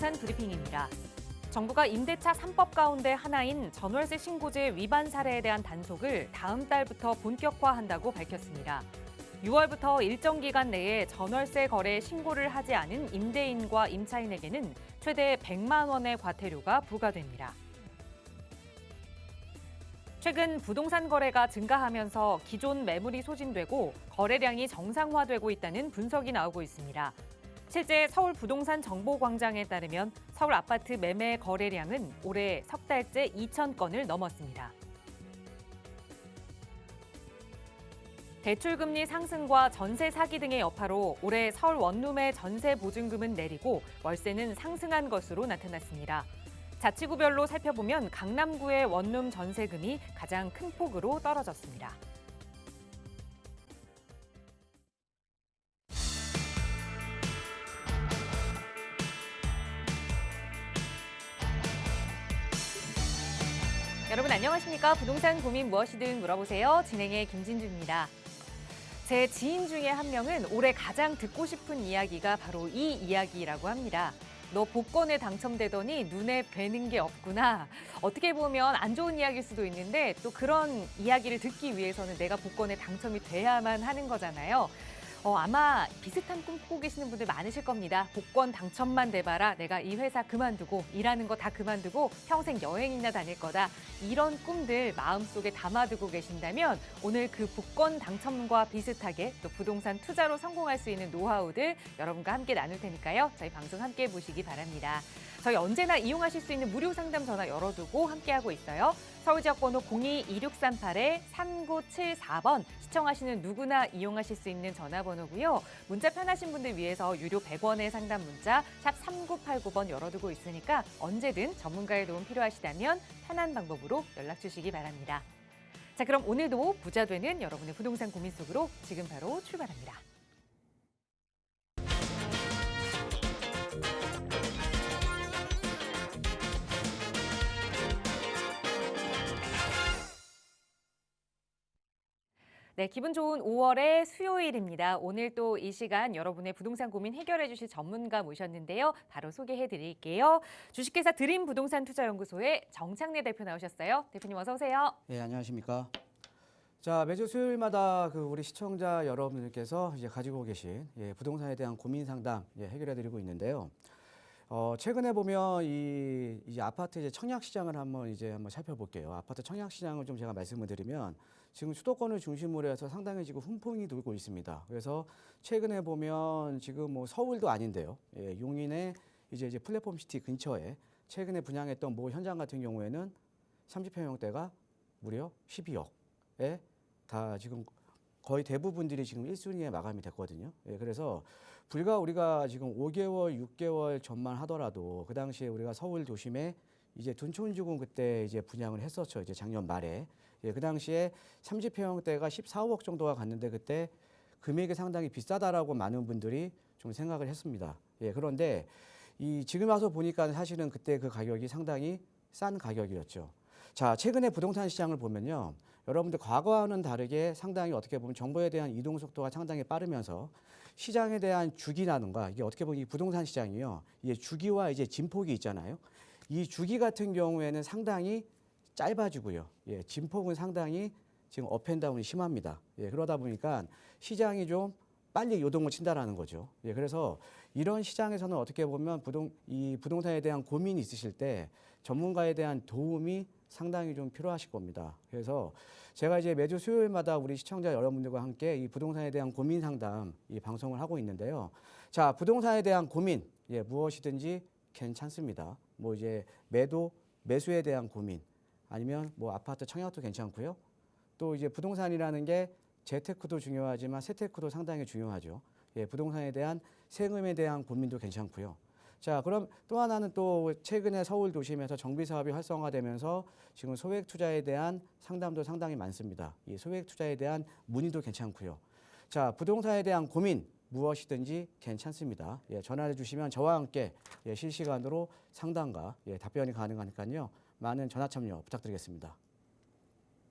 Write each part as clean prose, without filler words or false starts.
부동산 브리핑입니다. 정부가 임대차 3법 가운데 하나인 전월세 신고제 위반 사례에 대한 단속을 다음 달부터 본격화한다고 밝혔습니다. 6월부터 일정 기간 내에 전월세 거래 신고를 하지 않은 임대인과 임차인에게는 최대 100만 원의 과태료가 부과됩니다. 최근 부동산 거래가 증가하면서 기존 매물이 소진되고 거래량이 정상화되고 있다는 분석이 나오고 있습니다. 실제 서울 부동산 정보광장에 따르면 서울 아파트 매매 거래량은 올해 석 달째 2,000건을 넘었습니다. 대출금리 상승과 전세 사기 등의 여파로 올해 서울 원룸의 전세 보증금은 내리고 월세는 상승한 것으로 나타났습니다. 자치구별로 살펴보면 강남구의 원룸 전세금이 가장 큰 폭으로 떨어졌습니다. 여러분 안녕하십니까? 부동산 고민 무엇이든 물어보세요. 진행의 김진주입니다. 제 지인 중에 한 명은 올해 가장 듣고 싶은 이야기가 바로 이 이야기라고 합니다. 너 복권에 당첨되더니 눈에 뵈는 게 없구나. 어떻게 보면 안 좋은 이야기일 수도 있는데 또 그런 이야기를 듣기 위해서는 내가 복권에 당첨이 돼야만 하는 거잖아요. 아마 비슷한 꿈 꾸고 계시는 분들 많으실 겁니다. 복권 당첨만 돼봐라. 내가 이 회사 그만두고 일하는 거 다 그만두고 평생 여행이나 다닐 거다. 이런 꿈들 마음속에 담아두고 계신다면 오늘 그 복권 당첨과 비슷하게 또 부동산 투자로 성공할 수 있는 노하우들 여러분과 함께 나눌 테니까요. 저희 방송 함께 보시기 바랍니다. 저희 언제나 이용하실 수 있는 무료 상담 전화 열어두고 함께하고 있어요. 서울지역번호 02-2638-3974번 시청하시는 누구나 이용하실 수 있는 전화번호고요. 문자 편하신 분들 위해서 유료 100원의 상담 문자 샵 3989번 열어두고 있으니까 언제든 전문가의 도움 필요하시다면 편한 방법으로 연락 주시기 바랍니다. 자, 그럼 오늘도 부자 되는 여러분의 부동산 고민 속으로 지금 바로 출발합니다. 네, 기분 좋은 5월의 수요일입니다. 오늘 또 이 시간 여러분의 부동산 고민 해결해 주실 전문가 모셨는데요. 바로 소개해 드릴게요. 주식회사 드림부동산투자연구소의 정창래 대표 나오셨어요. 대표님 어서 오세요. 네, 안녕하십니까. 자, 매주 수요일마다 우리 시청자 여러분들께서 이제 가지고 계신 부동산에 대한 고민 상담 해결해 드리고 있는데요. 최근에 보면 이제 아파트 이제 청약 시장을 한번 살펴볼게요. 아파트 청약 시장을 좀 제가 말씀을 드리면 지금 수도권을 중심으로 해서 상당히 지금 훈풍이 돌고 있습니다. 그래서 최근에 보면 지금 뭐 서울도 아닌데요. 용인의 이제 플랫폼 시티 근처에 최근에 분양했던 모 현장 같은 경우에는 30평형대가 무려 12억에 다 지금 거의 대부분들이 지금 1순위에 마감이 됐거든요. 그래서 불과 우리가 지금 5개월, 6개월 전만 하더라도 그 당시에 우리가 서울 도심에 이제 둔촌주공 그때 이제 분양을 했었죠. 이제 작년 말에. 그 당시에 30평형대가 14억 정도가 갔는데 그때 금액이 상당히 비싸다라고 많은 분들이 좀 생각을 했습니다. 그런데 지금 와서 보니까 사실은 그때 그 가격이 상당히 싼 가격이었죠. 자, 최근에 부동산 시장을 보면요. 여러분들 과거와는 다르게 상당히 어떻게 보면 정보에 대한 이동 속도가 상당히 빠르면서 시장에 대한 주기라든가 이게 어떻게 보면 이 부동산 시장이요. 이게 주기와 이제 진폭이 있잖아요. 이 주기 같은 경우에는 상당히 짧아지고요. 진폭은 상당히 지금 업앤다운이 심합니다. 그러다 보니까 시장이 좀 빨리 요동을 친다라는 거죠. 그래서 이런 시장에서는 어떻게 보면 이 부동산에 대한 고민이 있으실 때 전문가에 대한 도움이 상당히 좀 필요하실 겁니다. 그래서 제가 이제 매주 수요일마다 우리 시청자 여러분들과 함께 이 부동산에 대한 고민 상담 이 방송을 하고 있는데요. 자, 부동산에 대한 고민 무엇이든지 괜찮습니다. 뭐 이제 매수에 대한 고민 아니면 뭐 아파트 청약도 괜찮고요. 또 이제 부동산이라는 게 재테크도 중요하지만 세테크도 상당히 중요하죠. 부동산에 대한 세금에 대한 고민도 괜찮고요. 자, 그럼 또 하나는 또 최근에 서울 도심에서 정비 사업이 활성화되면서 지금 소액 투자에 대한 상담도 상당히 많습니다. 이 소액 투자에 대한 문의도 괜찮고요. 자, 부동산에 대한 고민 무엇이든지 괜찮습니다. 전화를 주시면 저와 함께 실시간으로 상담과 답변이 가능하니까요. 많은 전화 참여 부탁드리겠습니다.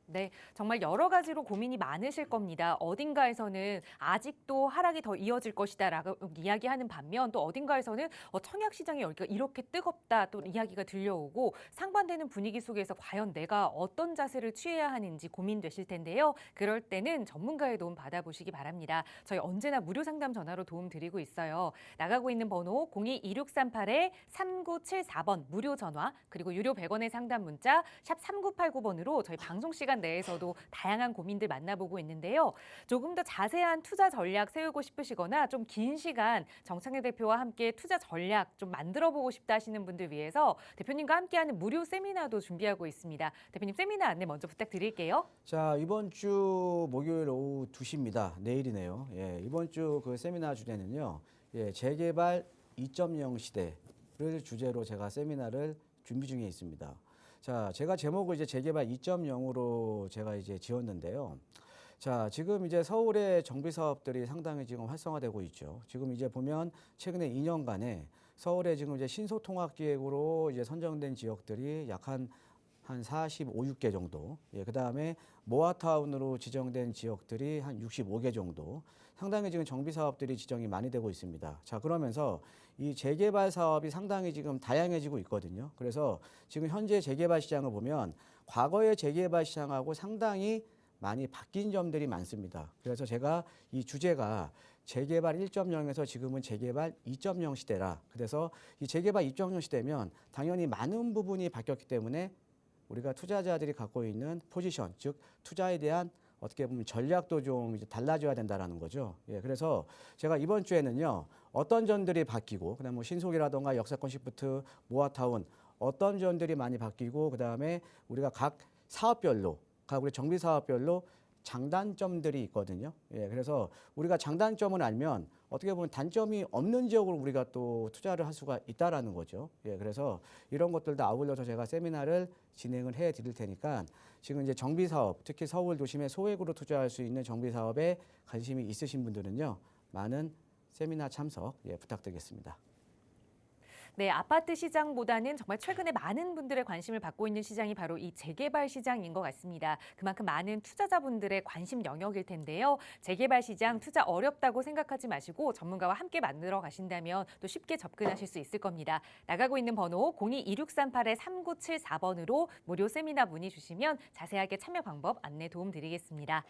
네, 정말 여러 가지로 고민이 많으실 겁니다. 어딘가에서는 아직도 하락이 더 이어질 것이다라고 이야기하는 반면 또 어딘가에서는 청약 시장이 여기가 이렇게 뜨겁다 또 이야기가 들려오고 상반되는 분위기 속에서 과연 내가 어떤 자세를 취해야 하는지 고민되실 텐데요. 그럴 때는 전문가의 도움 받아보시기 바랍니다. 저희 언제나 무료 상담 전화로 도움 드리고 있어요. 나가고 있는 번호 02-2638-3974번 무료 전화 그리고 유료 100원의 상담 문자 샵 3989번으로 저희 방송 시간 내에서도 다양한 고민들 만나보고 있는데요. 조금 더 자세한 투자 전략 세우고 싶으시거나 좀 긴 시간 정창래 대표와 함께 투자 전략 좀 만들어보고 싶다 하시는 분들 위해서 대표님과 함께하는 무료 세미나도 준비하고 있습니다. 대표님 세미나 안내 먼저 부탁드릴게요. 자, 이번 주 목요일 오후 2시입니다. 내일이네요. 예, 이번 주 그 세미나 주제는요. 예, 재개발 2.0 시대를 주제로 제가 세미나를 준비 중에 있습니다. 자, 제가 제목을 이제 재개발 2.0으로 제가 이제 지었는데요. 자, 지금 이제 서울의 정비 사업들이 상당히 지금 활성화되고 있죠. 지금 이제 보면 최근에 2년간에 서울에 지금 이제 신소통합기획으로 이제 선정된 지역들이 약 한 45, 6개 정도. 예, 그다음에 모아타운으로 지정된 지역들이 한 65개 정도. 상당히 지금 정비 사업들이 지정이 많이 되고 있습니다. 자, 그러면서 이 재개발 사업이 상당히 지금 다양해지고 있거든요. 그래서 지금 현재 재개발 시장을 보면 과거의 재개발 시장하고 상당히 많이 바뀐 점들이 많습니다. 그래서 제가 이 주제가 재개발 1.0에서 지금은 재개발 2.0 시대라. 그래서 이 재개발 2.0 시대면 당연히 많은 부분이 바뀌었기 때문에 우리가 투자자들이 갖고 있는 포지션, 즉 투자에 대한 어떻게 보면 전략도 좀 이제 달라져야 된다라는 거죠. 예, 그래서 제가 이번 주에는요, 어떤 점들이 바뀌고, 그다음 뭐 신속이라던가 역사권 시프트, 모아타운 어떤 점들이 많이 바뀌고, 그다음에 우리가 각 사업별로, 각 우리 정비 사업별로 장단점들이 있거든요. 예, 그래서 우리가 장단점을 알면 어떻게 보면 단점이 없는 지역으로 우리가 또 투자를 할 수가 있다라는 거죠. 예, 그래서 이런 것들도 아울러서 제가 세미나를 진행을 해 드릴 테니까 지금 이제 정비 사업, 특히 서울 도심에 소액으로 투자할 수 있는 정비 사업에 관심이 있으신 분들은요, 많은 세미나 참석 부탁드리겠습니다. 네, 아파트 시장보다는 정말 최근에 많은 분들의 관심을 받고 있는 시장이 바로 이 재개발 시장인 것 같습니다. 그만큼 많은 투자자분들의 관심 영역일 텐데요. 재개발 시장 투자 어렵다고 생각하지 마시고 전문가와 함께 만들어 가신다면 또 쉽게 접근하실 수 있을 겁니다. 나가고 있는 번호 02-2638-3974번으로 무료 세미나 문의 주시면 자세하게 참여 방법 안내 도움 드리겠습니다.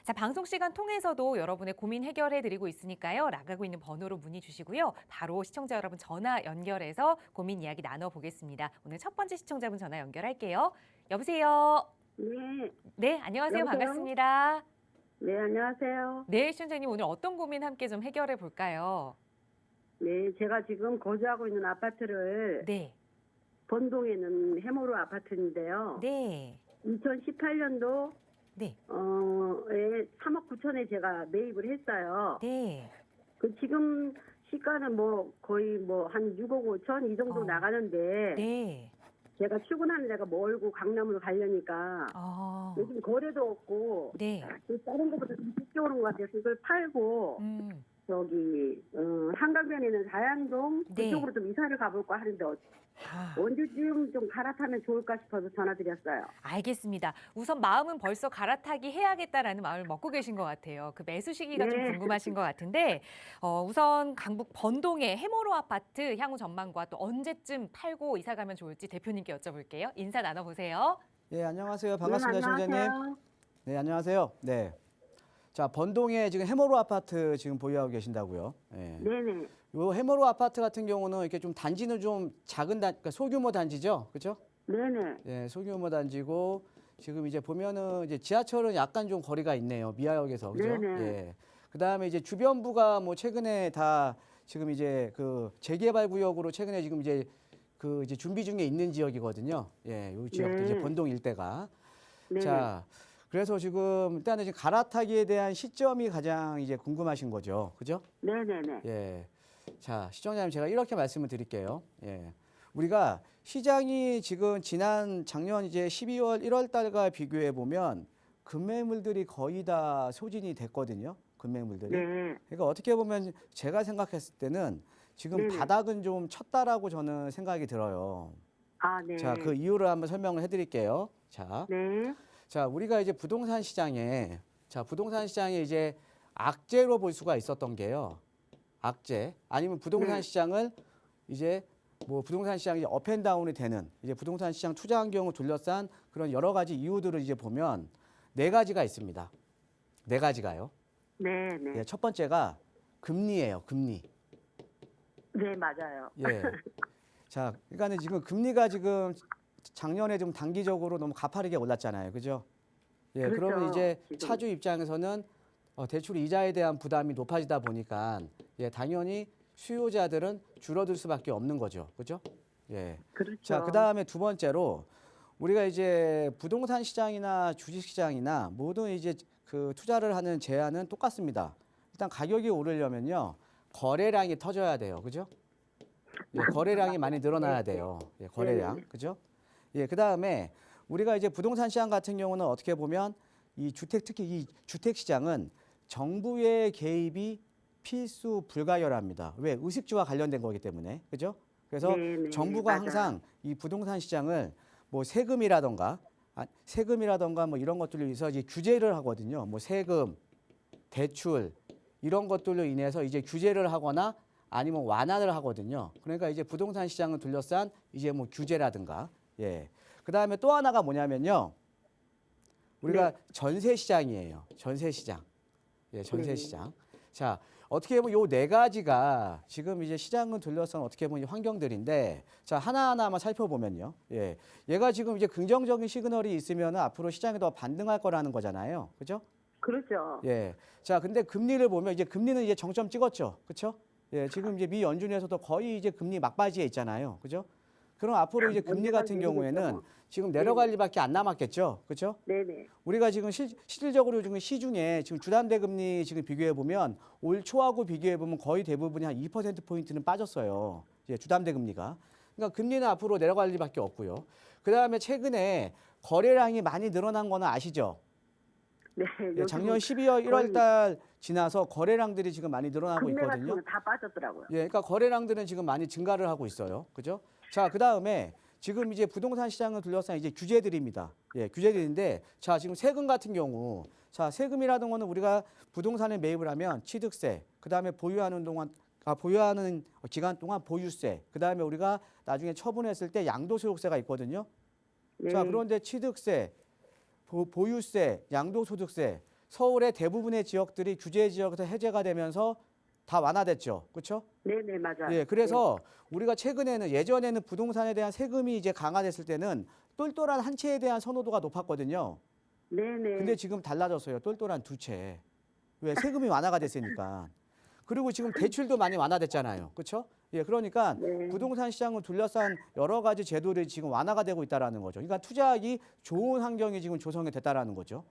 자, 방송 시간 통해서도 여러분의 고민 해결해 드리고 있으니까요. 나가고 있는 번호로 문의 주시고요. 바로 시청자 여러분 전화 연결해서 고민 이야기 나눠보겠습니다. 오늘 첫 번째 시청자분 전화 연결할게요. 여보세요. 네, 네, 안녕하세요. 여보세요? 반갑습니다. 네, 안녕하세요. 네, 시청자님 오늘 어떤 고민 함께 좀 해결해 볼까요? 네, 제가 지금 거주하고 있는 아파트를 네, 본동에 있는 해모로 아파트인데요. 네, 2018년도 네, 에 3억 9천에 제가 매입을 했어요. 네. 그 지금 시가는 뭐 거의 뭐 한 6억 5천 이 정도 어. 나가는데 네. 제가 출근하는 데가 멀고 강남으로 가려니까 요즘 거래도 없고 네. 다른 것보다 좀 늦게 오는 것 같아서 이걸 팔고 저기 한강변에 있는 자양동 네. 그쪽으로 좀 이사를 가볼까 하는데 아. 언제쯤 좀 갈아타면 좋을까 싶어서 전화드렸어요. 알겠습니다. 우선 마음은 벌써 갈아타기 해야겠다라는 마음을 먹고 계신 것 같아요. 그 매수 시기가 좀 네. 궁금하신 것 같은데 우선 강북 번동의 해모로 아파트 향후 전망과 또 언제쯤 팔고 이사 가면 좋을지 대표님께 여쭤볼게요. 인사 나눠보세요. 예, 안녕하세요. 반갑습니다, 네, 시청자님. 안녕하세요. 네, 안녕하세요. 네. 자, 번동에 지금 해모로 아파트 지금 보유하고 계신다고요. 예. 네네. 요 해모로 아파트 같은 경우는 이렇게 좀 단지는 좀 작은 그러니까 소규모 단지죠, 그렇죠? 네네. 예, 소규모 단지고 지금 이제 보면은 이제 지하철은 약간 좀 거리가 있네요, 미아역에서, 그죠? 네네. 예. 그다음에 이제 주변부가 뭐 최근에 다 지금 이제 그 재개발 구역으로 최근에 지금 이제 그 이제 준비 중에 있는 지역이거든요. 예, 요 지역도 네. 이제 번동 일대가. 네네. 자, 그래서 지금 일단은 지금 갈아타기에 대한 시점이 가장 이제 궁금하신 거죠, 그죠? 네네네. 예. 자, 시청자님 제가 이렇게 말씀을 드릴게요. 예. 우리가 시장이 지금 지난 작년 이제 12월 1월 달과 비교해 보면 급매물들이 거의 다 소진이 됐거든요. 급매물들이. 네. 그러니까 어떻게 보면 제가 생각했을 때는 지금 네네. 바닥은 좀 쳤다라고 저는 생각이 들어요. 아, 네. 자, 그 이유를 한번 설명을 해 드릴게요. 자, 네. 자, 우리가 이제 부동산 시장에 이제 악재로 볼 수가 있었던 게요. 악재 아니면 부동산 네. 시장을 이제 뭐 부동산 시장이 업앤다운이 되는 이제 부동산 시장 투자 환경을 둘러싼 그런 여러 가지 이유들을 이제 보면 네 가지가 있습니다. 네 가지가요. 네, 네. 예, 첫 번째가 금리예요. 금리. 네, 맞아요. 예. 자, 그러니까는 지금 금리가 지금 작년에 좀 단기적으로 너무 가파르게 올랐잖아요. 그죠? 예, 그렇죠, 그러면 이제 지금. 차주 입장에서는 대출 이자에 대한 부담이 높아지다 보니까 예, 당연히 수요자들은 줄어들 수밖에 없는 거죠. 그죠? 예. 그렇죠. 자, 그다음에 두 번째로 우리가 이제 부동산 시장이나 주식 시장이나 모든 이제 그 투자를 하는 제한은 똑같습니다. 일단 가격이 오르려면요. 거래량이 터져야 돼요. 그죠? 예, 거래량이 많이 늘어나야 돼요. 예, 거래량. 그죠? 예, 그다음에 우리가 이제 부동산 시장 같은 경우는 어떻게 보면 이 특히 이 주택 시장은 정부의 개입이 필수 불가결합니다. 왜? 의식주와 관련된 거기 때문에. 그죠? 그래서 네네, 정부가 맞아요. 항상 이 부동산 시장을 뭐 세금이라던가 뭐 이런 것들로 인해서 이제 규제를 하거든요. 뭐 세금, 대출 이런 것들로 인해서 이제 규제를 하거나 아니면 완화를 하거든요. 그러니까 이제 부동산 시장을 둘러싼 이제 뭐 규제라든가 예. 그다음에 또 하나가 뭐냐면요. 우리가 네. 전세 시장이에요. 전세 시장. 예, 전세 네. 시장. 자, 어떻게 보면 요 네 가지가 지금 이제 시장을 둘러싼 어떻게 보면 환경들인데 자, 하나하나만 살펴보면요. 예. 얘가 지금 이제 긍정적인 시그널이 있으면 앞으로 시장이 더 반등할 거라는 거잖아요. 그죠? 그렇죠. 예. 자, 근데 금리를 보면 이제 금리는 이제 정점 찍었죠. 그렇죠? 예, 지금 이제 미 연준에서도 거의 이제 금리 막바지에 있잖아요. 그죠? 그럼 앞으로 이제 금리 같은 경우에는 지금 내려갈 리밖에 안 남았겠죠. 그렇죠? 네네. 우리가 지금 실질적으로 지금 시중에 지금 주담대 금리 지금 비교해 보면 올 초하고 비교해 보면 거의 대부분이 한 2%포인트는 빠졌어요. 이제 주담대 금리가. 그러니까 금리는 앞으로 내려갈 리밖에 없고요. 그다음에 최근에 거래량이 많이 늘어난 거는 아시죠? 네. 예, 작년 12월 1월 달 지나서 거래량들이 지금 많이 늘어나고 금리 같은 있거든요. 거 다 빠졌더라고요. 예, 그러니까 거래량들은 지금 많이 증가를 하고 있어요. 그죠? 자, 그다음에 지금 이제 부동산 시장을 둘러싼 이제 규제들입니다. 예, 규제들인데 자, 지금 세금 같은 경우 자, 세금이라는 거는 우리가 부동산에 매입을 하면 취득세, 그다음에 보유하는 기간 동안 보유세, 그다음에 우리가 나중에 처분했을 때 양도소득세가 있거든요. 네. 자, 그런데 취득세, 보유세, 양도소득세, 서울의 대부분의 지역들이 규제 지역에서 해제가 되면서 다 완화됐죠. 그렇죠? 네네, 맞아요. 예, 그래서 우리가 최근에는 예전에는 부동산에 대한 세금이 이제 강화됐을 때는 똘똘한 한 채에 대한 선호도가 높았거든요. 네네. 근데 지금 달라졌어요. 똘똘한 두 채. 왜? 세금이 완화가 됐으니까. 그리고 지금 대출도 많이 완화됐잖아요. 그렇죠? 예, 그러니까 네. 부동산 시장을 둘러싼 여러 가지 제도들이 지금 완화가 되고 있다라는 거죠. 그러니까 투자하기 좋은 환경이 지금 조성이 됐다라는 거죠.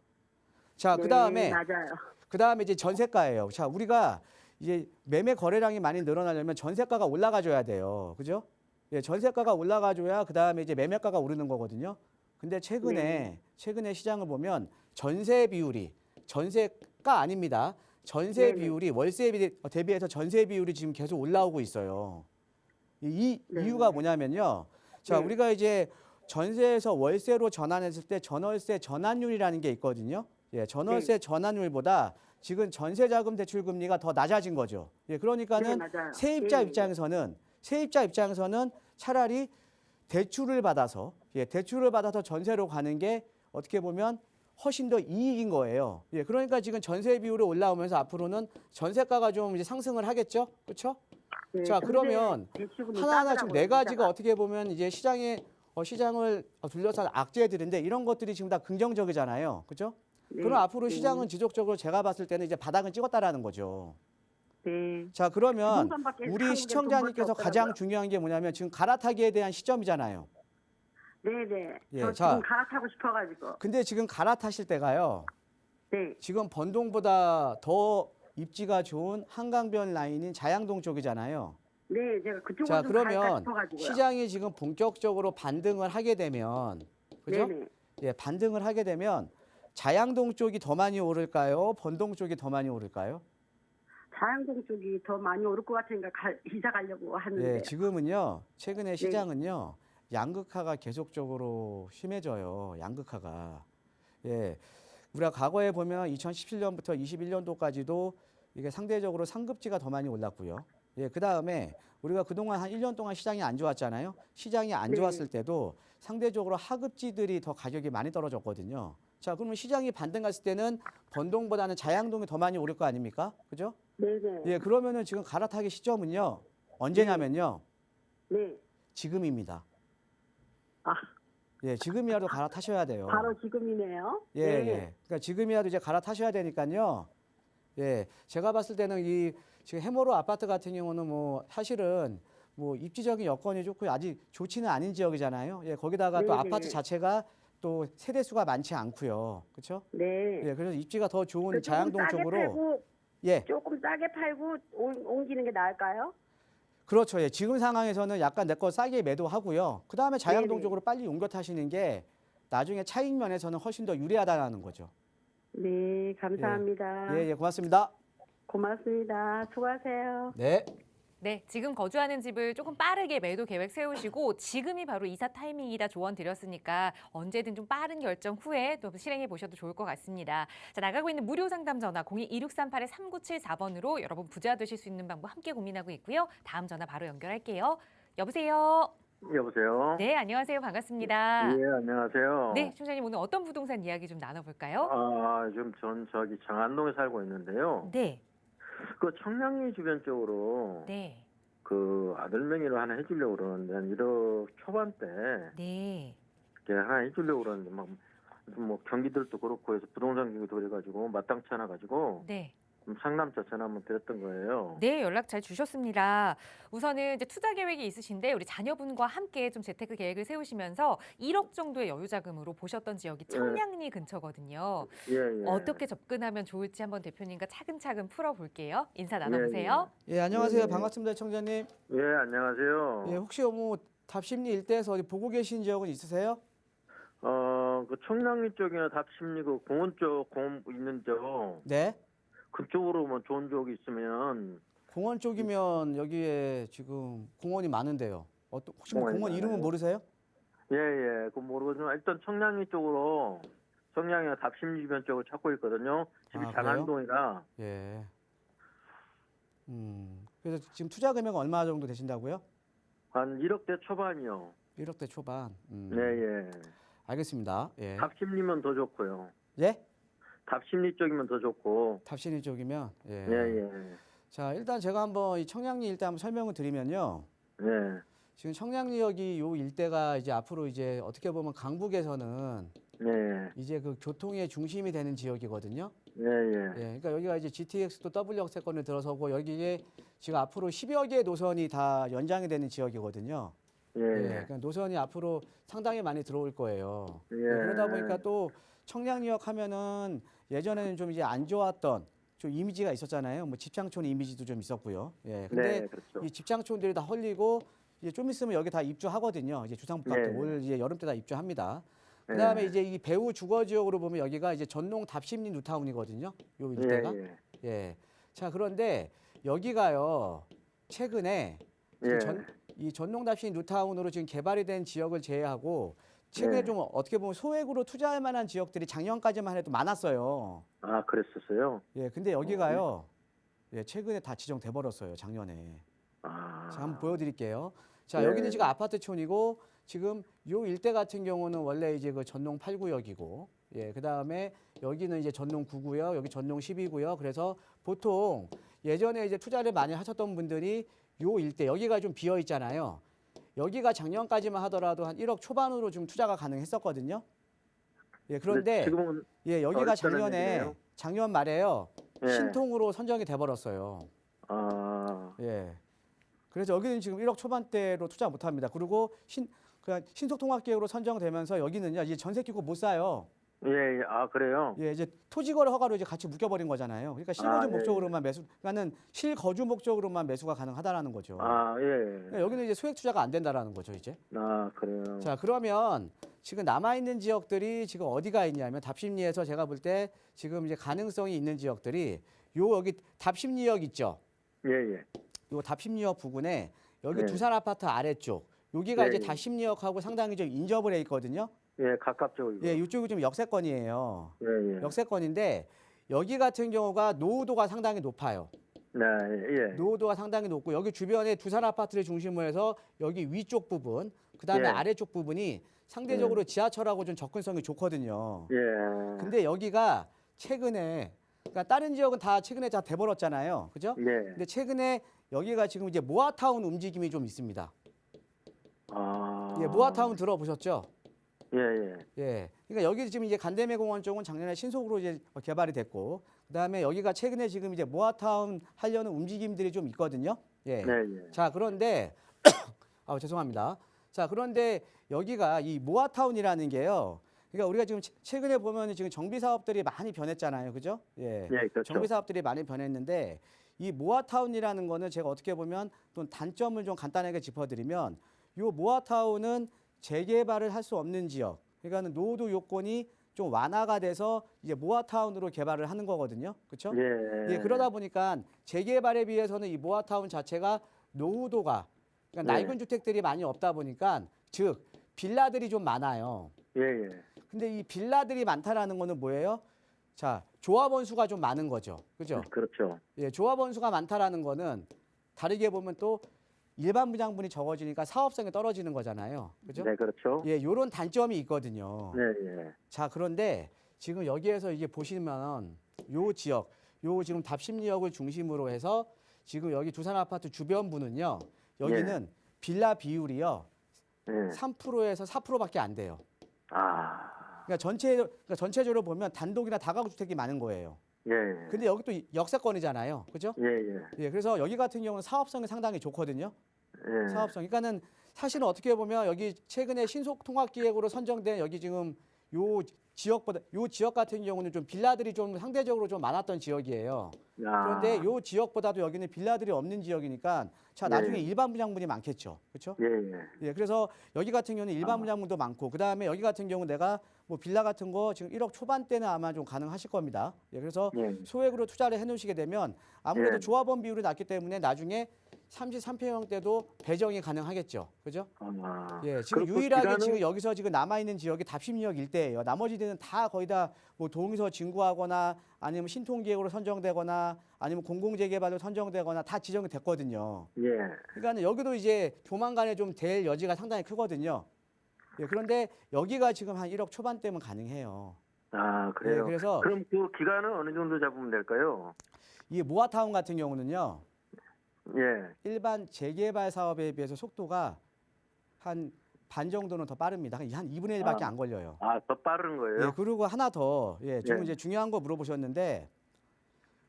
자, 네, 그다음에 맞아요. 이제 전세가예요. 자, 우리가 이제 매매 거래량이 많이 늘어나려면 전세가가 올라가줘야 돼요. 그죠? 예, 전세가가 올라가줘야 그다음에 이제 매매가가 오르는 거거든요. 근데 최근에 시장을 보면 전세 비율이 전세가 아닙니다. 전세 네네. 비율이 월세 대비해서 전세 비율이 지금 계속 올라오고 있어요. 이 네. 이유가 뭐냐면요. 자, 네. 우리가 이제 전세에서 월세로 전환했을 때 전월세 전환율이라는 게 있거든요. 예, 전월세 전환율보다 지금 전세자금 대출 금리가 더 낮아진 거죠. 예, 그러니까는 네, 맞아요. 세입자 네. 입장에서는 차라리 대출을 받아서 전세로 가는 게 어떻게 보면 훨씬 더 이익인 거예요. 예, 그러니까 지금 전세 비율이 올라오면서 앞으로는 전세가가 좀 이제 상승을 하겠죠. 그렇죠? 네, 자, 근데 그러면 대출금이 하나하나 지금 싸더라고요, 네 가지가 진짜가. 어떻게 보면 이제 시장을 둘러싼 악재들인데 이런 것들이 지금 다 긍정적이잖아요. 그죠? 네. 그럼 앞으로 네. 시장은 지속적으로 제가 봤을 때는 이제 바닥은 찍었다라는 거죠. 네. 자, 그러면 부동산밖에 우리 한국에 시청자님께서 돈 벌 수 가장 없더라고요. 중요한 게 뭐냐면 지금 갈아타기에 대한 시점이잖아요. 네네. 예, 저 자. 지금 갈아타고 싶어가지고. 근데 지금 갈아타실 때가요. 네. 지금 번동보다 더 입지가 좋은 한강변 라인인 자양동 쪽이잖아요. 네, 제가 그쪽으로 자, 좀 갈까 그러면 싶어가지고요. 시장이 지금 본격적으로 반등을 하게 되면 그죠? 네네. 예, 반등을 하게 되면 자양동 쪽이 더 많이 오를까요? 번동 쪽이 더 많이 오를까요? 자양동 쪽이 더 많이 오를 것 같으니까 이사 가려고 하는데. 예, 지금은요. 최근에 시장은요. 양극화가 계속적으로 심해져요. 양극화가. 예. 우리가 과거에 보면 2017년부터 21년도까지도 이게 상대적으로 상급지가 더 많이 올랐고요. 예, 그다음에 우리가 그동안 한 1년 동안 시장이 안 좋았잖아요. 시장이 안 네. 좋았을 때도 상대적으로 하급지들이 더 가격이 많이 떨어졌거든요. 자, 그러면 시장이 반등 갔을 때는 번동보다는 자양동이 더 많이 오를 거 아닙니까? 그죠? 네네. 예, 그러면은 지금 갈아타기 시점은요. 언제냐면요. 네. 지금입니다. 아, 예, 지금이라도 갈아타셔야 돼요. 바로 지금이네요. 예, 네. 예. 그러니까 지금이라도 이제 갈아타셔야 되니까요. 예, 제가 봤을 때는 이 지금 해머로 아파트 같은 경우는 뭐 사실은 뭐 입지적인 여건이 좋고 아직 좋지는 않은 지역이잖아요. 예, 거기다가 또 네네. 아파트 자체가 또 세대 수가 많지 않고요. 그렇죠? 네. 예, 그래서 입지가 더 좋은 그 조금 자양동 싸게 쪽으로 팔고, 예, 조금 싸게 팔고 옮기는 게 나을까요? 그렇죠. 예, 지금 상황에서는 약간 내 거 싸게 매도하고요. 그 다음에 자양동 네네. 쪽으로 빨리 옮겨 타시는 게 나중에 차익 면에서는 훨씬 더 유리하다는 거죠. 네, 감사합니다. 예, 예, 고맙습니다. 고맙습니다. 수고하세요. 네. 네, 지금 거주하는 집을 조금 빠르게 매도 계획 세우시고 지금이 바로 이사 타이밍이다 조언 드렸으니까 언제든 좀 빠른 결정 후에 또 실행해 보셔도 좋을 것 같습니다. 자, 나가고 있는 무료 상담 전화 02-2638-3974번으로 여러분 부자 되실 수 있는 방법 함께 고민하고 있고요. 다음 전화 바로 연결할게요. 여보세요. 여보세요? 네, 안녕하세요. 반갑습니다. 예, 안녕하세요. 네, 총장님 오늘 어떤 부동산 이야기 좀 나눠볼까요? 지금 전 저기 장안동에 살고 있는데요. 네, 그 청량리 주변 쪽으로 네, 그 아들 명의로 하나 해주려고 그러는데 한 1억 초반대 네. 이렇게 하나 해주려고 그러는데 막 뭐 경기들도 그렇고 해서 부동산 경기도 그래가지고 마땅치 않아 가지고 네. 상남자 전화 한번 드렸던 거예요. 네, 연락 잘 주셨습니다. 우선은 이제 투자 계획이 있으신데 우리 자녀분과 함께 좀 재테크 계획을 세우시면서 1억 정도의 여유 자금으로 보셨던 지역이 청량리 근처거든요. 예, 예. 어떻게 접근하면 좋을지 한번 대표님과 차근차근 풀어볼게요. 인사 나눠보세요. 예, 안녕하세요. 네. 반갑습니다, 청자님. 예, 안녕하세요. 예, 혹시 뭐 답심리 일대에서 어디 보고 계신 지역은 있으세요? 그 청량리 쪽이나 답심리 그 공원 쪽 공원 있는 쪽 네. 그쪽으로 뭐 좋은 쪽이 있으면 공원 쪽이면 여기에 지금 공원이 많은데요. 혹시 뭐 공원이 공원 이름은 많아요? 모르세요? 예예 그 모르겠지만 일단 청량리 쪽으로 청량리나 답심리 주변 쪽을 찾고 있거든요. 집이 아, 장안동이라 예. 그래서 지금 투자 금액은 얼마 정도 되신다고요? 한 1억대 초반이요. 1억대 초반. 예예. 알겠습니다. 예. 답심리면 더 좋고요. 예? 답심리 쪽이면 더 좋고. 답신이 쪽이면 예. 예예. 자, 일단 제가 한번 이 청량리 일대 한번 설명을 드리면요. 예. 지금 청량리역이 요 일대가 이제 앞으로 이제 어떻게 보면 강북에서는 예. 이제 그 교통의 중심이 되는 지역이거든요. 예예. 예, 그러니까 여기가 이제 GTX도 W 역세권을 들어서고 여기에 지금 앞으로 10여 개의 노선이 다 연장이 되는 지역이거든요. 예, 예. 그러니까 노선이 앞으로 상당히 많이 들어올 거예요. 예. 그러다 보니까 또 청량리역 하면은 예전에는 좀 이제 안 좋았던 좀 이미지가 있었잖아요. 뭐 집창촌 이미지도 좀 있었고요. 예, 근데 네, 그렇죠. 이 집창촌들이 다 헐리고 이제 좀 있으면 여기 다 입주하거든요. 이제 주상복합도 네. 올 이제 여름 때 다 입주합니다. 그다음에 예. 이제 이 배후 주거 지역으로 보면 여기가 이제 전농 답심리 뉴타운이거든요. 요 일대가. 예. 예. 자, 그런데 여기가요. 최근에 예. 이 전농 답심리 뉴타운으로 지금 개발이 된 지역을 제외하고 최근에 네. 좀 어떻게 보면 소액으로 투자할 만한 지역들이 작년까지만 해도 많았어요. 아 그랬었어요. 예. 근데 여기가요. 예, 최근에 다 지정돼 버렸어요. 작년에. 아. 자, 한번 보여드릴게요. 자, 네. 여기는 지금 아파트촌이고 지금 요 일대 같은 경우는 원래 이제 그 전농 8구역이고, 예, 그 다음에 여기는 이제 전농 9구역, 여기 전농 12구역. 그래서 보통 예전에 이제 투자를 많이 하셨던 분들이 요 일대 여기가 좀 비어 있잖아요. 여기가 작년까지만 하더라도 한 1억 초반으로 좀 투자가 가능했었거든요. 예, 그런데 지금은 예, 여기가 어렵다는 얘기네요. 작년 말에요. 예. 신통으로 선정이 돼 버렸어요. 아. 예. 그래서 여기는 지금 1억 초반대로 투자 못 합니다. 그리고 그냥 신속통합계획으로 선정되면서 여기는요, 이제 전세 끼고 못 사요. 예, 예. 아, 그래요? 예, 이제 토지거래 허가로 이제 같이 묶여버린 거잖아요. 그러니까 실거주 아, 예. 목적으로만 그러니까는 실거주 목적으로만 매수가 가능하다라는 거죠. 아, 예. 그러니까 여기는 이제 소액 투자가 안 된다라는 거죠, 이제. 아, 그래요. 자, 그러면 지금 남아있는 지역들이 지금 어디가 있냐면 답심리에서 제가 볼 때 지금 이제 가능성이 있는 지역들이 여기 답심리역 있죠. 예, 예. 요 답심리역 부근에 여기 네. 두산 아파트 아래쪽 여기가 네, 이제 네. 답심리역하고 상당히 좀 인접을 해 있거든요. 예, 가깝죠, 이거. 예, 이쪽이 좀 역세권이에요. 예, 예. 역세권인데 여기 같은 경우가 노후도가 상당히 높아요. 네, 예. 노후도가 상당히 높고 여기 주변에 두산 아파트를 중심으로 해서 여기 위쪽 부분, 그다음에 예. 아래쪽 부분이 상대적으로 지하철하고 좀 접근성이 좋거든요. 예. 근데 여기가 최근에 그러니까 다른 지역은 다 최근에 다 돼버렸잖아요. 그죠? 예. 근데 최근에 여기가 지금 이제 모아타운 움직임이 좀 있습니다. 아. 예, 모아타운 들어보셨죠? 예, 예. 예. 그러니까 여기 지금 이제 간대매공원 쪽은 작년에 신속으로 이제 개발이 됐고, 그다음에 여기가 최근에 지금 이제 모아타운 하려는 움직임들이 좀 있거든요. 예. 네, 예. 자, 그런데 죄송합니다. 자, 그런데 여기가 이 모아타운이라는 게요. 그러니까 우리가 지금 최근에 보면 지금 정비 사업들이 많이 변했잖아요. 그죠? 예. 예, 그렇죠. 정비 사업들이 많이 변했는데 이 모아타운이라는 거는 제가 어떻게 보면 또 단점을 좀 간단하게 짚어드리면 이 모아타운은 재개발을 할 수 없는 지역. 그러니까 노후도 요건이 좀 완화가 돼서 이제 모아타운으로 개발을 하는 거거든요. 그렇죠? 예. 예, 그러다 보니까 재개발에 비해서는 이 모아타운 자체가 노후도가 그러니까 네. 낡은 주택들이 많이 없다 보니까 즉 빌라들이 좀 많아요. 예, 예. 근데 이 빌라들이 많다라는 거는 뭐예요? 자, 조합원 수가 좀 많은 거죠. 그죠? 그렇죠. 예, 조합원 수가 많다라는 거는 다르게 보면 또 일반 분양분이 적어지니까 사업성이 떨어지는 거잖아요. 그죠? 네, 그렇죠. 예, 요런 단점이 있거든요. 네, 예. 자, 그런데 지금 여기에서 이게 보시면 요 지역, 요 지금 답심리역을 중심으로 해서 지금 여기 두산 아파트 주변부는요. 여기는 빌라 비율이요. 예. 3%에서 4%밖에 안 돼요. 아. 그러니까 전체적으로 보면 단독이나 다가구 주택이 많은 거예요. 예, 예. 근데 여기 또 역세권이잖아요. 그죠? 예, 예. 예, 그래서 여기 같은 경우는 사업성이 상당히 좋거든요. 예. 사업성. 그러니까는 사실은 어떻게 보면 여기 최근에 신속 통합 기획으로 선정된 여기 지금 요 지역 같은 경우는 좀 빌라들이 좀 상대적으로 좀 많았던 지역이에요. 아. 그런데 요 지역보다도 여기는 빌라들이 없는 지역이니까 자, 나중에 일반 분양분이 많겠죠. 그렇죠? 예, 예. 예, 그래서 여기 같은 경우는 일반 분양분도 많고 그다음에 여기 같은 경우 내가 뭐 빌라 같은 거 지금 1억 초반대는 아마 좀 가능하실 겁니다. 예, 그래서 예. 소액으로 투자를 해 놓으시게 되면 아무래도 예. 조합원 비율이 낮기 때문에 나중에 33평형 때도 배정이 가능하겠죠. 그죠? 아. 예, 지금 그리고 유일하게 기간은- 지금 여기서 지금 남아 있는 지역이 답심리역 일대예요. 나머지 데는 다 거의 다 뭐 동의서 진구하거나 아니면 신통기획으로 선정되거나 아니면 공공재개발로 선정되거나 다 지정이 됐거든요. 예. 그러니까 여기도 이제 조만간에 좀 될 여지가 상당히 크거든요. 예, 그런데 여기가 지금 한 1억 초반대면 가능해요. 아, 그래요. 예, 그래서 그럼 그 기간은 어느 정도 잡으면 될까요? 이 모아타운 같은 경우는요. 예. 일반 재개발 사업에 비해서 속도가 한 반 정도는 더 빠릅니다. 한 2분의 1밖에 아. 안 걸려요. 아, 더 빠른 거예요? 예, 그리고 하나 더, 좀 예. 이제 중요한 거 물어보셨는데,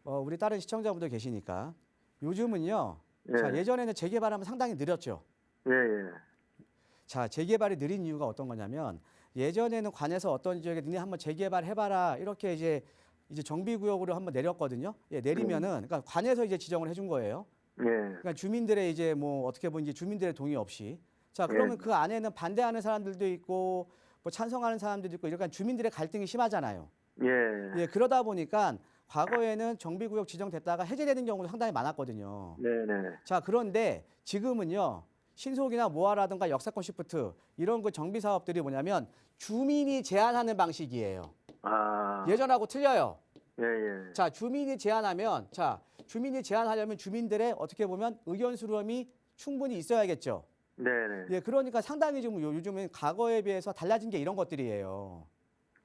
우리 다른 시청자분들 계시니까 요즘은요. 예. 자, 예전에는 재개발하면 상당히 느렸죠. 예, 예. 자, 재개발이 느린 이유가 어떤 거냐면 예전에는 관에서 어떤 지역에 니네 한번 재개발해봐라 이렇게 이제 정비구역으로 한번 내렸거든요. 예, 내리면은 그러니까 관에서 이제 지정을 해준 거예요. 예. 그러니까 주민들의 이제 뭐 어떻게 보면 이제 주민들의 동의 없이 자, 그러면 예. 그 안에는 반대하는 사람들도 있고 뭐 찬성하는 사람들도 있고 이러니까 주민들의 갈등이 심하잖아요. 예. 예, 그러다 보니까 과거에는 정비구역 지정됐다가 해제되는 경우도 상당히 많았거든요. 네, 네. 자, 그런데 지금은요. 신속이나 모아라든가 역세권 시프트 이런 그 정비 사업들이 뭐냐면 주민이 제안하는 방식이에요. 아. 예전하고 틀려요. 예, 예. 자, 주민이 제안하면 주민이 제안하려면 주민들의 어떻게 보면 의견 수렴이 충분히 있어야겠죠. 네, 네. 예, 그러니까 상당히 좀 요즘은 과거에 비해서 달라진 게 이런 것들이에요.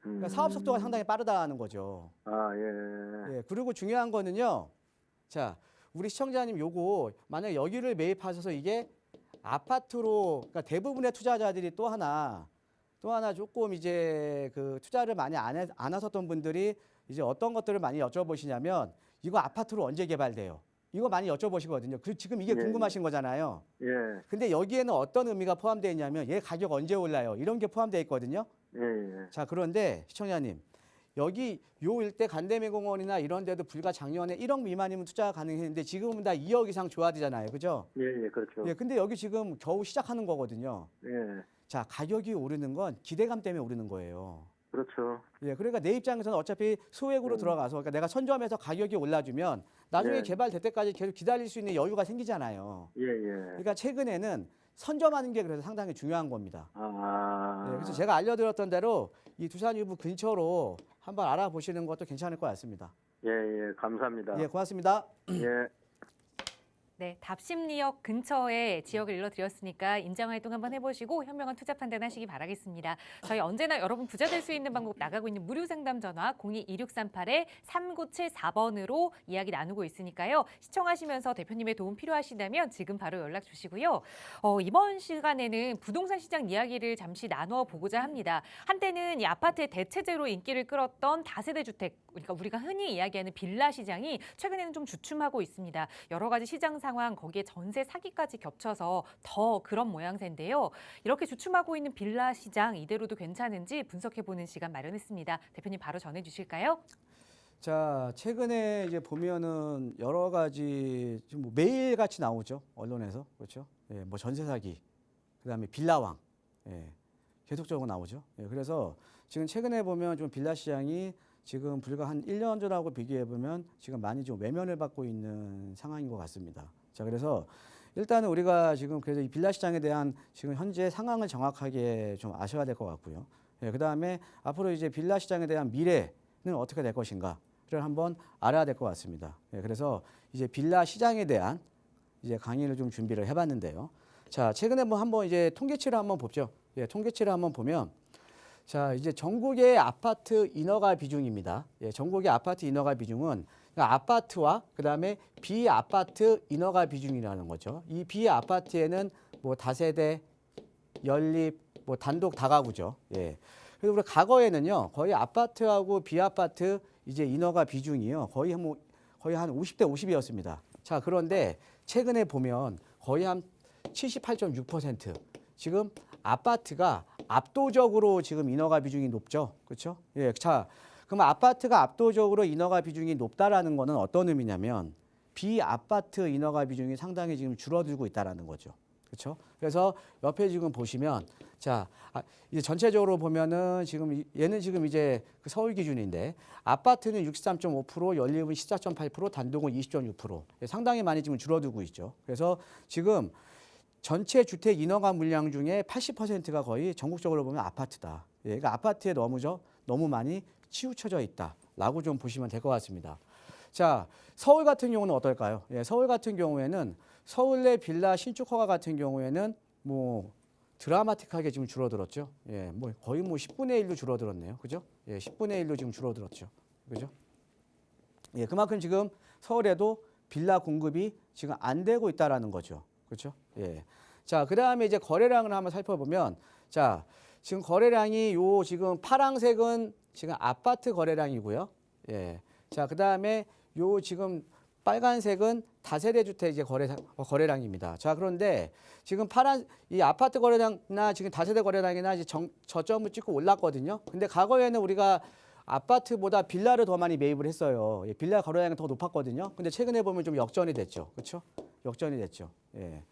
그러니까 사업 속도가 상당히 빠르다는 거죠. 아, 예. 예, 그리고 중요한 거는요. 자, 우리 시청자님 요거 만약에 여기를 매입하셔서 이게 아파트로 그러니까 대부분의 투자자들이 또 하나 조금 이제 그 투자를 많이 안 하셨던 분들이 이제 어떤 것들을 많이 여쭤보시냐면 이거 아파트로 언제 개발돼요? 이거 많이 여쭤보시거든요. 지금 이게 네. 궁금하신 거잖아요. 예. 근데 여기에는 어떤 의미가 포함되어 있냐면 얘 가격 언제 올라요? 이런 게 포함되어 있거든요. 예, 예. 자, 그런데 시청자님 여기 요 일대 간대매공원이나 이런 데도 불과 작년에 1억 미만이면 투자가 가능했는데 지금은 다 2억 이상 줘야 되잖아요. 그죠? 예, 예, 그렇죠. 예, 근데 여기 지금 겨우 시작하는 거거든요. 예. 자, 가격이 오르는 건 기대감 때문에 오르는 거예요. 그렇죠. 예, 그러니까 내 입장에서는 어차피 소액으로 들어가서 그러니까 내가 선점해서 가격이 올라주면 나중에 네. 개발될 때까지 계속 기다릴 수 있는 여유가 생기잖아요. 예, 예. 그러니까 최근에는 선점하는 게 그래서 상당히 중요한 겁니다. 네, 그래서 제가 알려드렸던 대로 이 두산 유부 근처로 한번 알아보시는 것도 괜찮을 것 같습니다. 예, 예, 감사합니다. 예, 고맙습니다. 예. 네, 답심리역 근처에 지역을 일러드렸으니까 임장활동 한번 해보시고 현명한 투자 판단하시기 바라겠습니다. 저희 언제나 여러분 부자 될 수 있는 방법 나가고 있는 무료 상담 전화 02-2638-3974번으로 이야기 나누고 있으니까요. 시청하시면서 대표님의 도움 필요하시다면 지금 바로 연락 주시고요. 이번 시간에는 부동산 시장 이야기를 잠시 나누어 보고자 합니다. 한때는 이 아파트의 대체제로 인기를 끌었던 다세대 주택, 그러니까 우리가 흔히 이야기하는 빌라 시장이 최근에는 좀 주춤하고 있습니다. 여러 가지 시장 상황, 거기에 전세 사기까지 겹쳐서 더 그런 모양새인데요. 이렇게 주춤하고 있는 빌라 시장 이대로도 괜찮은지 분석해보는 시간 마련했습니다. 대표님 바로 전해주실까요? 자, 최근에 이제 보면은 여러 가지 지금 뭐 매일 같이 나오죠. 언론에서. 그렇죠? 예, 뭐 전세 사기, 그다음에 빌라왕. 예, 계속적으로 나오죠. 예, 그래서 지금 최근에 보면 좀 빌라 시장이 지금 불과 한 1년 전하고 비교해 보면 지금 많이 좀 외면을 받고 있는 상황인 것 같습니다. 자, 그래서 일단은 우리가 지금 그래서 이 빌라 시장에 대한 지금 현재 상황을 정확하게 좀 아셔야 될 것 같고요. 예, 그다음에 앞으로 이제 빌라 시장에 대한 미래는 어떻게 될 것인가를 한번 알아야 될 것 같습니다. 예, 그래서 이제 빌라 시장에 대한 이제 강의를 좀 준비를 해봤는데요. 자, 최근에 뭐 한번 이제 통계치를 한번 보죠. 예, 통계치를 한번 보면. 자, 이제 전국의 아파트 인허가 비중입니다. 예, 전국의 아파트 인허가 비중은 아파트와 그다음에 비아파트 인허가 비중이라는 거죠. 이 비아파트에는 뭐 다세대, 연립, 뭐 단독 다가구죠. 예. 그래서 우리 과거에는요, 거의 아파트하고 비아파트 이제 인허가 비중이요, 거의 한 50대 50이었습니다. 자, 그런데 최근에 보면 거의 한 78.6%. 지금 아파트가 압도적으로 지금 인허가 비중이 높죠. 그렇죠? 예. 자, 그럼 아파트가 압도적으로 인허가 비중이 높다라는 거는 어떤 의미냐면 비아파트 인허가 비중이 상당히 지금 줄어들고 있다라는 거죠. 그렇죠? 그래서 옆에 지금 보시면 자, 이제 전체적으로 보면은 지금 얘는 지금 이제 그 서울 기준인데 아파트는 63.5%, 연립은 14.8%, 단독은 20.6%. 상당히 많이 지금 줄어들고 있죠. 그래서 지금 전체 주택 인허가 물량 중에 80%가 거의 전국적으로 보면 아파트다. 예, 그러니까 아파트에 너무 많이 치우쳐져 있다라고 좀 보시면 될 것 같습니다. 자, 서울 같은 경우는 어떨까요? 예, 서울 같은 경우에는 서울 내 빌라 신축 허가 같은 경우에는 뭐 드라마틱하게 지금 줄어들었죠. 예, 뭐 거의 뭐 10분의 1로 줄어들었네요. 그죠? 예, 10분의 1로 지금 줄어들었죠. 그죠? 예, 그만큼 지금 서울에도 빌라 공급이 지금 안 되고 있다라는 거죠. 그렇죠? 예. 자, 그다음에 이제 거래량을 한번 살펴보면 자, 지금 거래량이 요 지금 파랑색은 지금 아파트 거래량이고요. 예. 자, 그다음에 요 지금 빨간색은 다세대 주택 이제 거래량입니다. 자, 그런데 지금 이 아파트 거래량이나 지금 다세대 거래량이나 이제 저점을 찍고 올랐거든요. 근데 과거에는 우리가 아파트보다 빌라를 더 많이 매입을 했어요. 예, 빌라 거래량이 더 높았거든요. 근데 최근에 보면 좀 역전이 됐죠. 그렇죠? 역전이 됐죠. 예.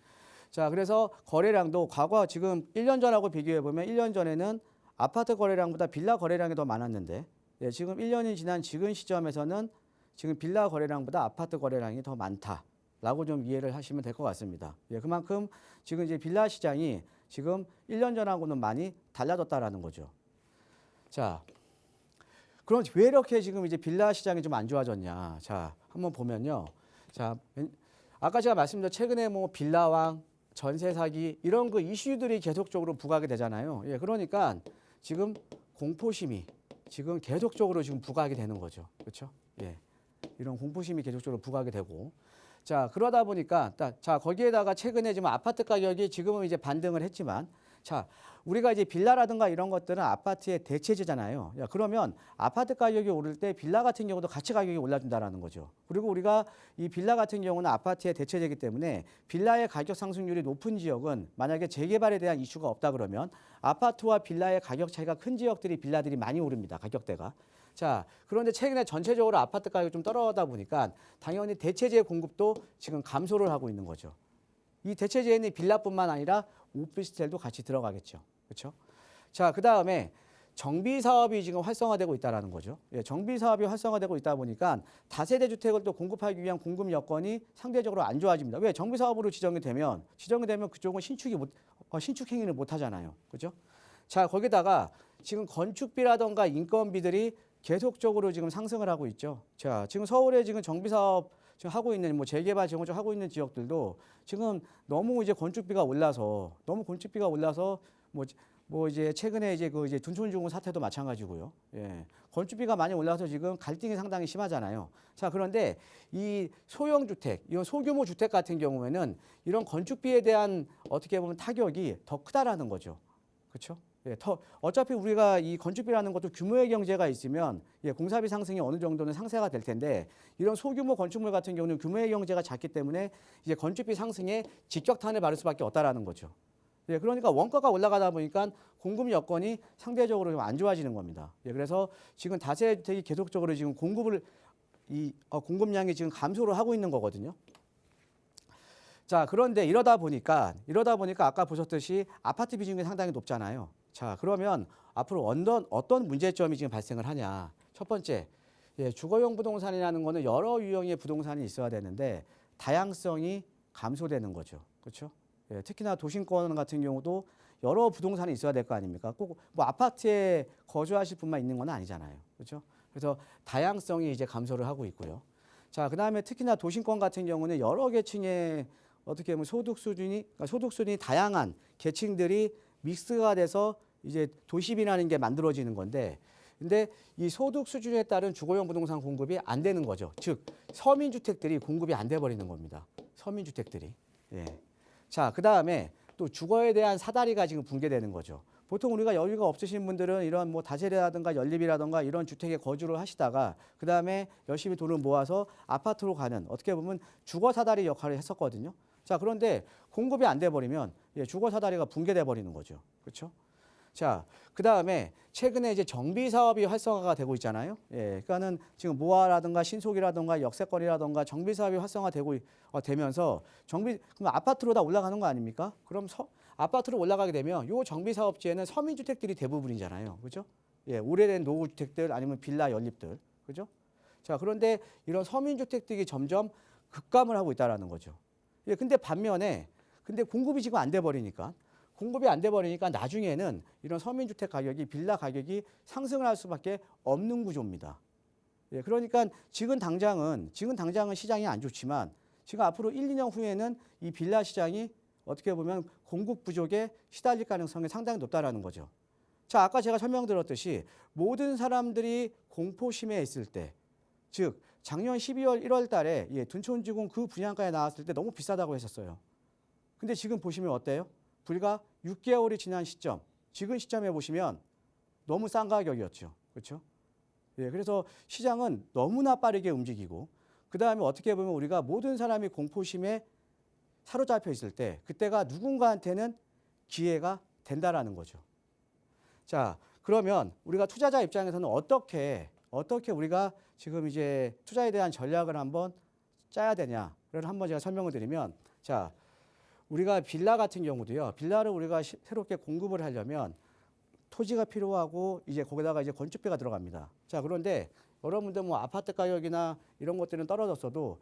자, 그래서 거래량도 과거 지금 1년 전하고 비교해 보면 1년 전에는 아파트 거래량보다 빌라 거래량이 더 많았는데 예, 지금 1년이 지난 지금 시점에서는 지금 빌라 거래량보다 아파트 거래량이 더 많다라고 좀 이해를 하시면 될 것 같습니다. 예, 그만큼 지금 이제 빌라 시장이 지금 1년 전하고는 많이 달라졌다라는 거죠. 자, 그럼 왜 이렇게 지금 이제 빌라 시장이 좀 안 좋아졌냐? 자, 한번 보면요. 자, 아까 제가 말씀드린 최근에 뭐 빌라왕, 전세 사기 이런 그 이슈들이 계속적으로 부각이 되잖아요. 예, 그러니까 지금 공포심이 지금 계속적으로 지금 부각이 되는 거죠. 그렇죠? 예. 이런 공포심이 계속적으로 부각이 되고. 자, 그러다 보니까 자, 거기에다가 최근에 지금 아파트 가격이 지금은 이제 반등을 했지만 자, 우리가 이제 빌라라든가 이런 것들은 아파트의 대체제잖아요. 야, 그러면 아파트 가격이 오를 때 빌라 같은 경우도 같이 가격이 올라준다라는 거죠. 그리고 우리가 이 빌라 같은 경우는 아파트의 대체제이기 때문에 빌라의 가격 상승률이 높은 지역은 만약에 재개발에 대한 이슈가 없다 그러면 아파트와 빌라의 가격 차이가 큰 지역들이 빌라들이 많이 오릅니다. 가격대가. 자, 그런데 최근에 전체적으로 아파트 가격이 좀 떨어지다 보니까 당연히 대체재 공급도 지금 감소를 하고 있는 거죠. 이 대체재에는 빌라뿐만 아니라 오피스텔도 같이 들어가겠죠. 그렇죠? 자, 그다음에 정비 사업이 지금 활성화되고 있다라는 거죠. 예, 정비 사업이 활성화되고 있다 보니까 다세대 주택을 또 공급하기 위한 공급 여건이 상대적으로 안 좋아집니다. 왜? 정비 사업으로 지정이 되면 그쪽은 신축 행위를 못 하잖아요. 그죠? 자, 거기다가 지금 건축비라던가 인건비들이 계속적으로 지금 상승을 하고 있죠. 자, 지금 서울에 지금 정비 사업 지금 하고 있는 뭐 재개발 지금 하고 있는 지역들도 지금 너무 이제 건축비가 올라서 뭐 이제 최근에 이제 이제 둔촌주공 사태도 마찬가지고요. 예. 건축비가 많이 올라서 지금 갈등이 상당히 심하잖아요. 자, 그런데 이 소형 주택, 이 소규모 주택 같은 경우에는 이런 건축비에 대한 어떻게 보면 타격이 더 크다라는 거죠. 그렇죠? 예, 어차피 우리가 이 건축비라는 것도 규모의 경제가 있으면 공사비 상승이 어느 정도는 상쇄가 될 텐데 이런 소규모 건축물 같은 경우는 규모의 경제가 작기 때문에 이제 건축비 상승에 직격탄을 받을 수밖에 없다라는 거죠. 예, 그러니까 원가가 올라가다 보니까 공급 여건이 상대적으로 좀 안 좋아지는 겁니다. 예, 그래서 지금 다세대 주택이 계속적으로 지금 공급량이 지금 감소를 하고 있는 거거든요. 자, 그런데 이러다 보니까 아까 보셨듯이 아파트 비중이 상당히 높잖아요. 자, 그러면 앞으로 어떤 문제점이 지금 발생을 하냐? 첫 번째, 주거용 부동산이라는 거는 여러 유형의 부동산이 있어야 되는데 다양성이 감소되는 거죠. 그렇죠? 예, 특히나 도심권 같은 경우도 여러 부동산이 있어야 될 거 아닙니까? 꼭 뭐 아파트에 거주하실 분만 있는 건 아니잖아요. 그렇죠? 그래서 다양성이 이제 감소를 하고 있고요. 자, 그다음에 특히나 도심권 같은 경우는 여러 계층의 어떻게 보면 소득 수준이 다양한 계층들이 믹스가 돼서 이제 도심이라는 게 만들어지는 건데, 근데 이 소득 수준에 따른 주거용 부동산 공급이 안 되는 거죠. 즉 서민 주택들이 공급이 안 돼 버리는 겁니다. 서민 주택들이. 예. 자, 그다음에 또 주거에 대한 사다리가 지금 붕괴되는 거죠. 보통 우리가 여유가 없으신 분들은 이런 뭐 다세대라든가 연립이라든가 이런 주택에 거주를 하시다가 그다음에 열심히 돈을 모아서 아파트로 가는 어떻게 보면 주거 사다리 역할을 했었거든요. 자, 그런데 공급이 안 돼 버리면 주거 사다리가 붕괴돼 버리는 거죠. 그렇죠? 자, 그다음에 최근에 이제 정비 사업이 활성화가 되고 있잖아요. 예, 그러니까는 지금 모아라든가 신속이라든가 역세권이라든가 정비 사업이 활성화되고 되면서 그럼 아파트로 다 올라가는 거 아닙니까? 그럼 아파트로 올라가게 되면 요 정비 사업지에는 서민 주택들이 대부분이잖아요. 그죠? 예, 오래된 노후 주택들 아니면 빌라 연립들. 그죠? 자, 그런데 이런 서민 주택들이 점점 급감을 하고 있다라는 거죠. 예, 근데 반면에 공급이 지금 안 돼 버리니까 나중에는 이런 서민주택 가격이 빌라 가격이 상승을 할 수밖에 없는 구조입니다. 예, 그러니까 지금 당장은 시장이 안 좋지만 지금 앞으로 1, 2년 후에는 이 빌라 시장이 어떻게 보면 공급 부족에 시달릴 가능성이 상당히 높다라는 거죠. 자, 아까 제가 설명드렸듯이 모든 사람들이 공포심에 있을 때, 즉 작년 12월 1월 달에 둔촌지공 그 분양가에 나왔을 때 너무 비싸다고 했었어요. 근데 지금 보시면 어때요? 불과 6개월이 지난 시점, 지금 시점에 보시면 너무 싼 가격이었죠. 그렇죠? 예, 그래서 시장은 너무나 빠르게 움직이고 그다음에 어떻게 보면 우리가 모든 사람이 공포심에 사로잡혀 있을 때 그때가 누군가한테는 기회가 된다라는 거죠. 자, 그러면 우리가 투자자 입장에서는 어떻게 우리가 지금 이제 투자에 대한 전략을 한번 짜야 되냐를 한번 제가 설명을 드리면, 자, 우리가 빌라 같은 경우도요. 빌라를 우리가 새롭게 공급을 하려면 토지가 필요하고 이제 거기다가 이제 건축비가 들어갑니다. 자, 그런데 여러분들 뭐 아파트 가격이나 이런 것들은 떨어졌어도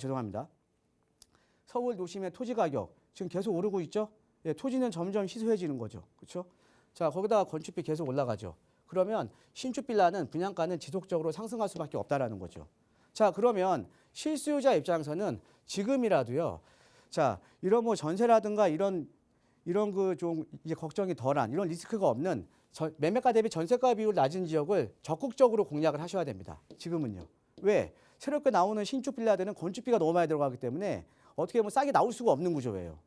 죄송합니다. 서울 도심의 토지 가격 지금 계속 오르고 있죠. 예, 토지는 점점 희소해지는 거죠. 그렇죠? 자, 거기다가 건축비 계속 올라가죠. 그러면 신축 빌라는 분양가는 지속적으로 상승할 수밖에 없다라는 거죠. 자, 그러면 실수요자 입장에서는 지금이라도요. 자, 이런 뭐 전세라든가 이런 그 좀 이제 걱정이 덜한 이런 리스크가 없는 매매가 대비 전세가 비율 낮은 지역을 적극적으로 공략을 하셔야 됩니다. 지금은요. 왜? 새롭게 나오는 신축 빌라들은 건축비가 너무 많이 들어가기 때문에 어떻게 보면 싸게 나올 수가 없는 구조예요.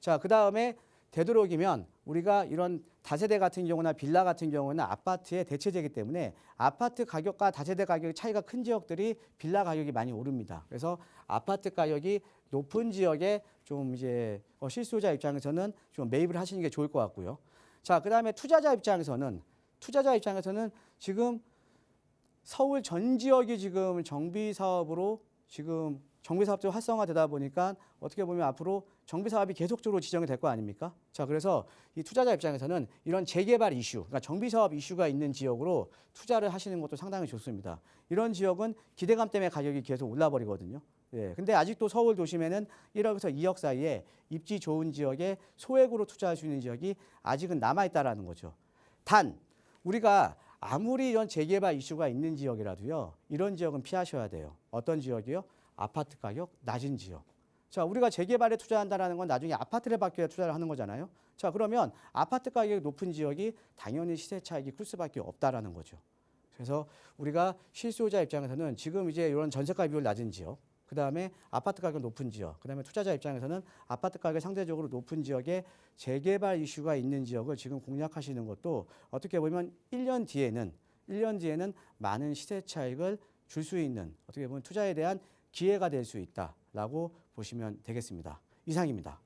자, 그다음에 되도록이면 우리가 이런 다세대 같은 경우나 빌라 같은 경우는 아파트의 대체제이기 때문에 아파트 가격과 다세대 가격 차이가 큰 지역들이 빌라 가격이 많이 오릅니다. 그래서 아파트 가격이 높은 지역에 좀 이제 실수요자 입장에서는 좀 매입을 하시는 게 좋을 것 같고요. 자, 그다음에 투자자 입장에서는 지금 서울 전 지역이 지금 정비 사업으로 지금 정비 사업도 활성화되다 보니까 어떻게 보면 앞으로 정비 사업이 계속적으로 지정이 될 거 아닙니까? 자, 그래서 이 투자자 입장에서는 이런 재개발 이슈, 그러니까 정비 사업 이슈가 있는 지역으로 투자를 하시는 것도 상당히 좋습니다. 이런 지역은 기대감 때문에 가격이 계속 올라버리거든요. 예, 근데 아직도 서울 도심에는 1억에서 2억 사이에 입지 좋은 지역에 소액으로 투자할 수 있는 지역이 아직은 남아있다라는 거죠. 단 우리가 아무리 이런 재개발 이슈가 있는 지역이라도요, 이런 지역은 피하셔야 돼요. 어떤 지역이요? 아파트 가격 낮은 지역. 자, 우리가 재개발에 투자한다는 건 나중에 아파트를 받기 위해 투자를 하는 거잖아요. 자, 그러면 아파트 가격이 높은 지역이 당연히 시세 차익이 클 수밖에 없다라는 거죠. 그래서 우리가 실수요자 입장에서는 지금 이제 이런 전세가 비율 낮은 지역, 그 다음에 아파트 가격 높은 지역, 그 다음에 투자자 입장에서는 아파트 가격 상대적으로 높은 지역에 재개발 이슈가 있는 지역을 지금 공략하시는 것도 어떻게 보면 1년 뒤에는 많은 시세 차익을 줄 수 있는 어떻게 보면 투자에 대한 기회가 될 수 있다라고 보시면 되겠습니다. 이상입니다.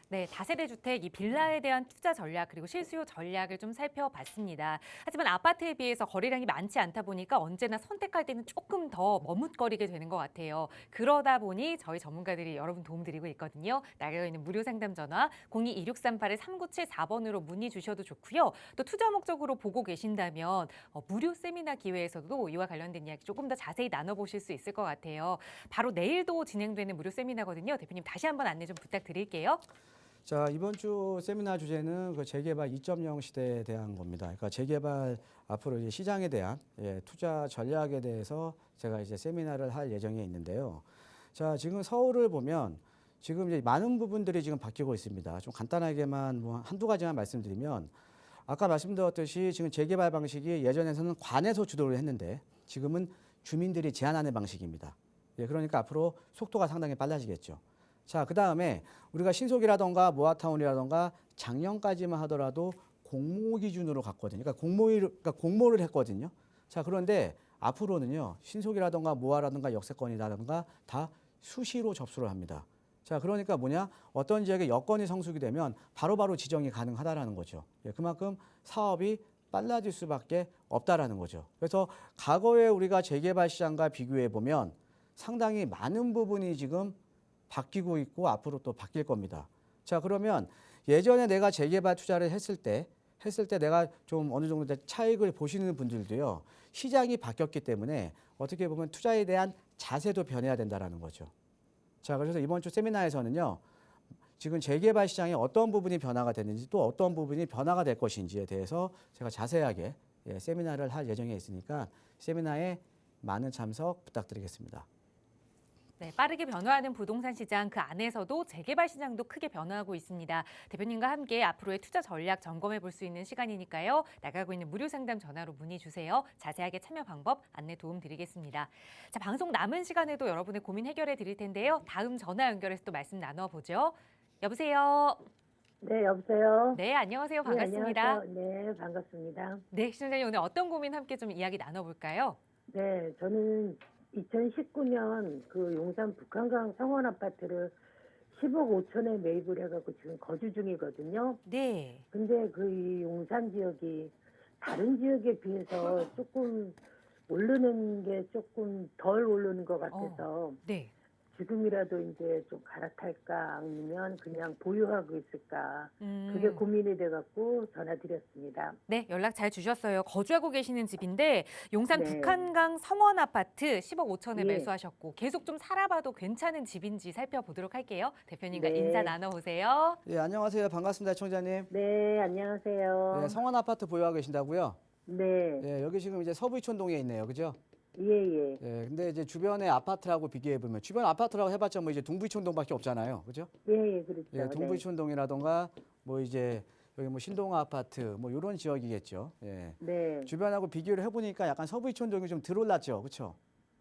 네, 다세대 주택, 이 빌라에 대한 투자 전략 그리고 실수요 전략을 좀 살펴봤습니다. 하지만 아파트에 비해서 거래량이 많지 않다 보니까 언제나 선택할 때는 조금 더 머뭇거리게 되는 것 같아요. 그러다 보니 저희 전문가들이 여러분 도움드리고 있거든요. 나가고 있는 무료 상담 전화 02-2638-3974번으로 문의 주셔도 좋고요. 또 투자 목적으로 보고 계신다면 무료 세미나 기회에서도 이와 관련된 이야기 조금 더 자세히 나눠보실 수 있을 것 같아요. 바로 내일도 진행되는 무료 세미나거든요. 대표님 다시 한번 안내 좀 부탁드릴게요. 자, 이번 주 세미나 주제는 그 재개발 2.0 시대에 대한 겁니다. 그러니까 재개발 앞으로 이제 시장에 대한 투자 전략에 대해서 제가 이제 세미나를 할 예정에 있는데요. 자, 지금 서울을 보면 지금 이제 많은 부분들이 지금 바뀌고 있습니다. 좀 간단하게만 뭐 한두 가지만 말씀드리면 아까 말씀드렸듯이 지금 재개발 방식이 예전에서는 관에서 주도를 했는데 지금은 주민들이 제안하는 방식입니다. 예, 그러니까 앞으로 속도가 상당히 빨라지겠죠. 자, 그 다음에 우리가 신속이라던가 모아타운이라던가 작년까지만 하더라도 공모 기준으로 갔거든요. 그러니까 공모를 했거든요. 자, 그런데 앞으로는요, 신속이라던가 모아라던가 역세권이라던가 다 수시로 접수를 합니다. 자, 그러니까 뭐냐? 어떤 지역에 여건이 성숙이 되면 바로바로 지정이 가능하다라는 거죠. 예, 그만큼 사업이 빨라질 수밖에 없다라는 거죠. 그래서 과거에 우리가 재개발 시장과 비교해 보면 상당히 많은 부분이 지금 바뀌고 있고 앞으로 또 바뀔 겁니다. 자, 그러면 예전에 내가 재개발 투자를 했을 때 내가 좀 어느 정도 차익을 보시는 분들도요. 시장이 바뀌었기 때문에 어떻게 보면 투자에 대한 자세도 변해야 된다라는 거죠. 자, 그래서 이번 주 세미나에서는요. 지금 재개발 시장에 어떤 부분이 변화가 됐는지 또 어떤 부분이 변화가 될 것인지에 대해서 제가 자세하게 세미나를 할 예정에 있으니까 세미나에 많은 참석 부탁드리겠습니다. 네, 빠르게 변화하는 부동산 시장 그 안에서도 재개발 시장도 크게 변화하고 있습니다. 대표님과 함께 앞으로의 투자 전략 점검해 볼 수 있는 시간이니까요. 나가고 있는 무료 상담 전화로 문의 주세요. 자세하게 참여 방법 안내 도움 드리겠습니다. 자, 방송 남은 시간에도 여러분의 고민 해결해 드릴 텐데요. 다음 전화 연결해서 또 말씀 나눠보죠. 여보세요. 네, 여보세요. 네, 안녕하세요. 네, 반갑습니다. 안녕하세요. 네, 반갑습니다. 네, 시청자님 오늘 어떤 고민 함께 좀 이야기 나눠볼까요? 네, 저는 2019년 그 용산 북한강 성원 아파트를 10억 5천에 매입을 해갖고 지금 거주 중이거든요. 네. 근데 그 이 용산 지역이 다른 지역에 비해서 조금 오르는 게 조금 덜 오르는 것 같아서 네. 지금이라도 이제 좀 갈아탈까 아니면 그냥 보유하고 있을까 그게 고민이 돼갖고 전화드렸습니다. 네, 연락 잘 주셨어요. 거주하고 계시는 집인데 용산 네. 북한강 성원 아파트 10억 5천에 예. 매수하셨고 계속 좀 살아봐도 괜찮은 집인지 살펴보도록 할게요. 대표님과 네. 인사 나눠보세요. 예, 안녕하세요. 반갑습니다, 청자님. 네, 안녕하세요. 예, 성원 아파트 보유하고 계신다고요? 네, 예, 여기 지금 이제 서부이촌동에 있네요, 그죠? 예, 예. 예, 근데 이제 주변의 아파트라고 비교해 보면 주변 아파트라고 해봤자 뭐 이제 동부이촌동밖에 없잖아요, 그죠? 예, 예, 그렇죠. 예, 동부이촌동이라던가 뭐 이제 여기 뭐 신동아 아파트 뭐 이런 지역이겠죠. 예. 네, 주변하고 비교를 해보니까 약간 서부이촌동이 좀 덜 올랐죠, 그렇죠?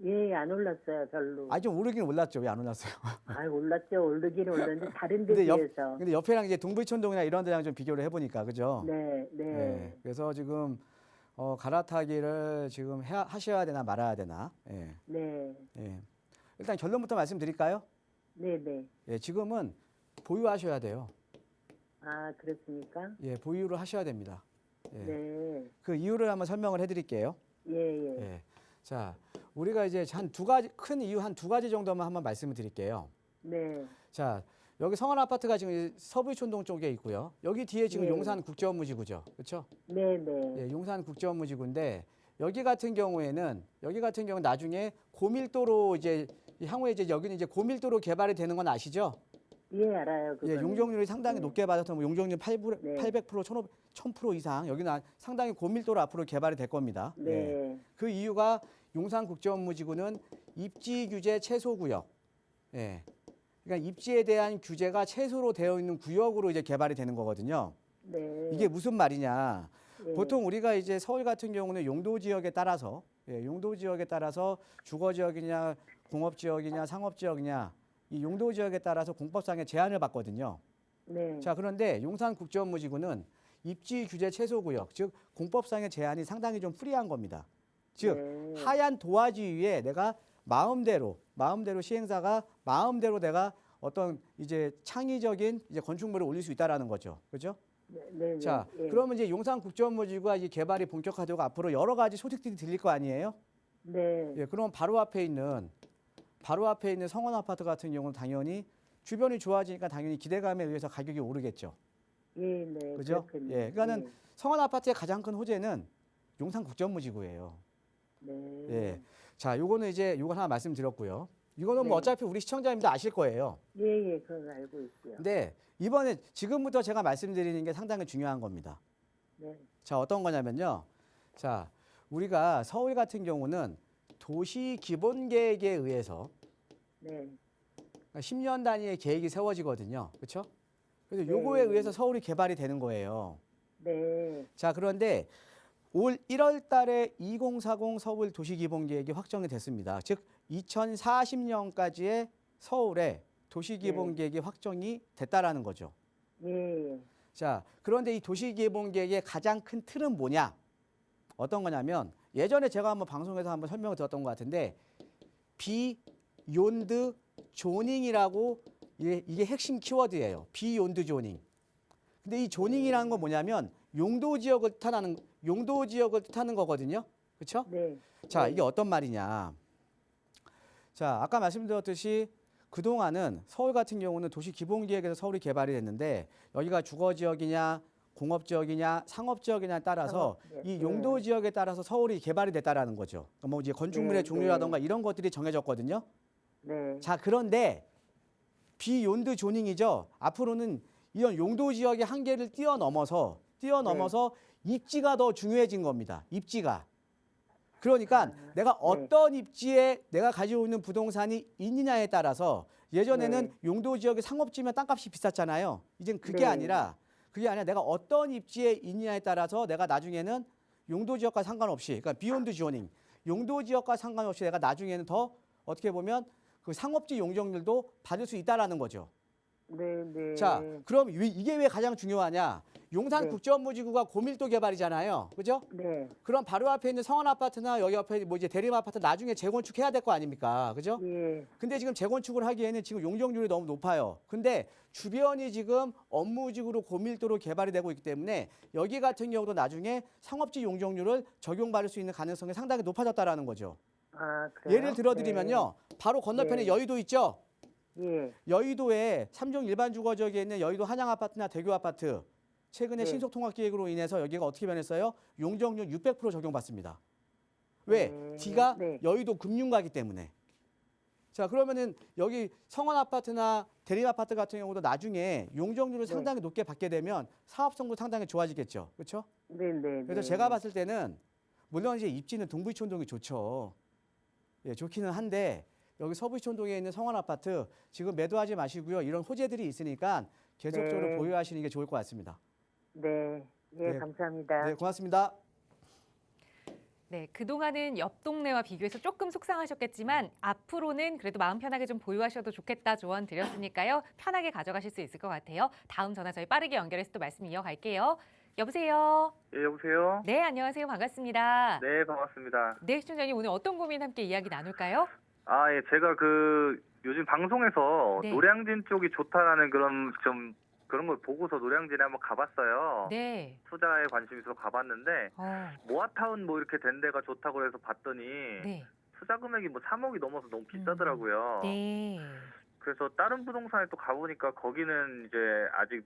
예, 안 올랐어요, 별로. 아, 좀 오르긴 올랐죠. 왜 안 올랐어요? 아, 올랐죠. 오르긴 올랐는데 다른 데 근데 비해서. 근데 옆에랑 이제 동부이촌동이나 이런 데랑 좀 비교를 해보니까, 그죠? 네, 네, 예, 그래서 지금 갈아타기를 지금 하셔야 되나 말아야 되나? 예. 네, 예. 일단 결론부터 말씀드릴까요? 네, 네. 예, 지금은 보유하셔야 돼요. 아, 그렇습니까? 예, 보유를 하셔야 됩니다. 예. 네, 그 이유를 한번 설명을 해드릴게요. 예, 예. 예. 자, 우리가 이제 한 두 가지 큰 이유 한 두 가지 정도만 한번 말씀을 드릴게요. 네. 자, 여기 성원 아파트가 지금 서부촌동 쪽에 있고요. 여기 뒤에 지금 네. 용산 국제업무지구죠. 그렇죠? 네네. 예, 용산 국제업무지구인데 여기 같은 경우는 나중에 고밀도로 이제 향후에 이제 여기는 이제 고밀도로 개발이 되는 건 아시죠? 예, 알아요. 예, 그거는. 용적률이 상당히 네. 높게 받아서 뭐 용적률 800%, 네. 800%, 1000% 이상 여기는 상당히 고밀도로 앞으로 개발이 될 겁니다. 예. 네. 그 이유가 용산 국제업무지구는 입지 규제 최소 구역. 예. 그러니까 입지에 대한 규제가 최소로 되어 있는 구역으로 이제 개발이 되는 거거든요. 네. 이게 무슨 말이냐? 예. 보통 우리가 이제 서울 같은 경우는 용도 지역에 따라서 용도 지역에 따라서 주거 지역이냐, 공업 지역이냐, 상업 지역이냐 이 용도 지역에 따라서 공법상의 제한을 받거든요. 네. 자, 그런데 용산 국제업무지구는 입지 규제 최소 구역, 즉 공법상의 제한이 상당히 좀 프리한 겁니다. 즉 네. 하얀 도화지 위에 내가 마음대로 시행사가 마음대로 내가 어떤 이제 창의적인 이제 건축물을 올릴 수 있다라는 거죠. 그렇죠? 네. 자, 예. 그러면 이제 용산 국제업무지구가 이 개발이 본격화되고 앞으로 여러 가지 소식들이 들릴 거 아니에요? 네. 예, 그럼 바로 앞에 있는 성원 아파트 같은 경우는 당연히 주변이 좋아지니까 당연히 기대감에 의해서 가격이 오르겠죠. 예, 네. 그죠? 그렇군요. 예, 그러니까는 성원 아파트의 가장 큰 호재는 용산 국제업무지구예요. 네. 예. 자, 요거는 이제 요거 하나 말씀드렸고요. 이거는 뭐 네. 어차피 우리 시청자님도 아실 거예요. 예, 예, 그건 알고 있고요. 근데 이번에 지금부터 제가 말씀드리는 게 상당히 중요한 겁니다. 네. 자, 어떤 거냐면요. 자, 우리가 서울 같은 경우는 도시 기본 계획에 의해서 네. 10년 단위의 계획이 세워지거든요. 그렇죠? 그래서 네. 요거에 의해서 서울이 개발이 되는 거예요. 네. 자, 그런데 올 1월 달에 2040 서울 도시기본계획이 확정이 됐습니다. 즉 2040년까지의 서울의 도시기본계획이 확정이 됐다라는 거죠. 예. 자, 그런데 이 도시기본계획의 가장 큰 틀은 뭐냐? 어떤 거냐면 예전에 제가 한번 방송에서 한번 설명을 드렸던 것 같은데 비욘드 조닝이라고 이게 핵심 키워드예요. 비욘드 조닝. 근데 이 조닝이라는 건 뭐냐면 용도 지역을 뜻하는 거거든요. 그렇죠? 네. 자, 네. 이게 어떤 말이냐? 자, 아까 말씀드렸듯이 그동안은 서울 같은 경우는 도시 기본 계획에서 서울이 개발이 됐는데 여기가 주거 지역이냐, 공업 지역이냐, 상업 지역이냐에 따라서 상업, 이 네. 용도 지역에 따라서 서울이 개발이 됐다라는 거죠. 그러니까 뭐 이제 건축물의 네, 종류라던가 이런 것들이 정해졌거든요. 네. 자, 그런데 비욘드 조닝이죠. 앞으로는 이런 용도 지역의 한계를 뛰어넘어서 입지가 더 중요해진 겁니다. 입지가. 그러니까 내가 어떤 입지에 내가 가지고 있는 부동산이 있느냐에 따라서 예전에는 네. 용도 지역의 상업지면 땅값이 비쌌잖아요. 이젠 그게 네. 아니라 내가 어떤 입지에 있느냐에 따라서 내가 나중에는 용도 지역과 상관없이 그러니까 비욘드 조닝 용도 지역과 상관없이 내가 나중에는 더 어떻게 보면 그 상업지 용적률도 받을 수 있다라는 거죠. 네, 네. 자, 그럼 이게 왜 가장 중요하냐? 용산 네. 국제업무지구가 고밀도 개발이잖아요. 그죠? 네. 그럼 바로 앞에 있는 성원 아파트나 여기 옆에 뭐 이제 대림 아파트 나중에 재건축해야 될 거 아닙니까? 그죠? 예. 근데 지금 재건축을 하기에는 지금 용적률이 너무 높아요. 근데 주변이 지금 업무지구로 고밀도로 개발이 되고 있기 때문에 여기 같은 경우도 나중에 상업지 용적률을 적용받을 수 있는 가능성이 상당히 높아졌다라는 거죠. 아, 그래요? 예를 들어드리면요. 바로 건너편에 네. 여의도 있죠? 예. 여의도에 3종 일반 주거 지역에 있는 여의도 한양 아파트나 대교 아파트 최근에 네. 신속 통합 기획으로 인해서 여기가 어떻게 변했어요? 용적률 600% 적용받습니다. 왜? D가 네. 여의도 금융가기 때문에. 자, 그러면은 여기 성원 아파트나 대림 아파트 같은 경우도 나중에 용적률을 네. 상당히 높게 받게 되면 사업성도 상당히 좋아지겠죠. 그렇죠? 네, 네. 그래서 네. 제가 봤을 때는 물론 이제 입지는 동부이촌동이 좋죠. 예, 좋기는 한데 여기 서부이촌동에 있는 성원 아파트 지금 매도하지 마시고요. 이런 호재들이 있으니까 계속적으로 네. 보유하시는 게 좋을 것 같습니다. 네. 예, 네. 감사합니다. 네, 고맙습니다. 네, 그동안은 옆 동네와 비교해서 조금 속상하셨겠지만 앞으로는 그래도 마음 편하게 좀 보유하셔도 좋겠다 조언 드렸으니까요. 편하게 가져가실 수 있을 것 같아요. 다음 전화 저희 빠르게 연결해서 또 말씀 이어갈게요. 여보세요? 예, 여보세요? 네, 안녕하세요. 반갑습니다. 네, 반갑습니다. 네, 시청자님 오늘 어떤 고민 함께 이야기 나눌까요? 아, 예, 제가 요즘 방송에서 네. 노량진 쪽이 좋다라는 그런 좀 그런 걸 보고서 노량진에 한번 가봤어요. 네. 투자에 관심 있어서 가봤는데 모아타운 뭐 이렇게 된 데가 좋다고 해서 봤더니 네. 투자 금액이 뭐 3억이 넘어서 너무 비싸더라고요. 네. 그래서 다른 부동산에 또 가보니까 거기는 이제 아직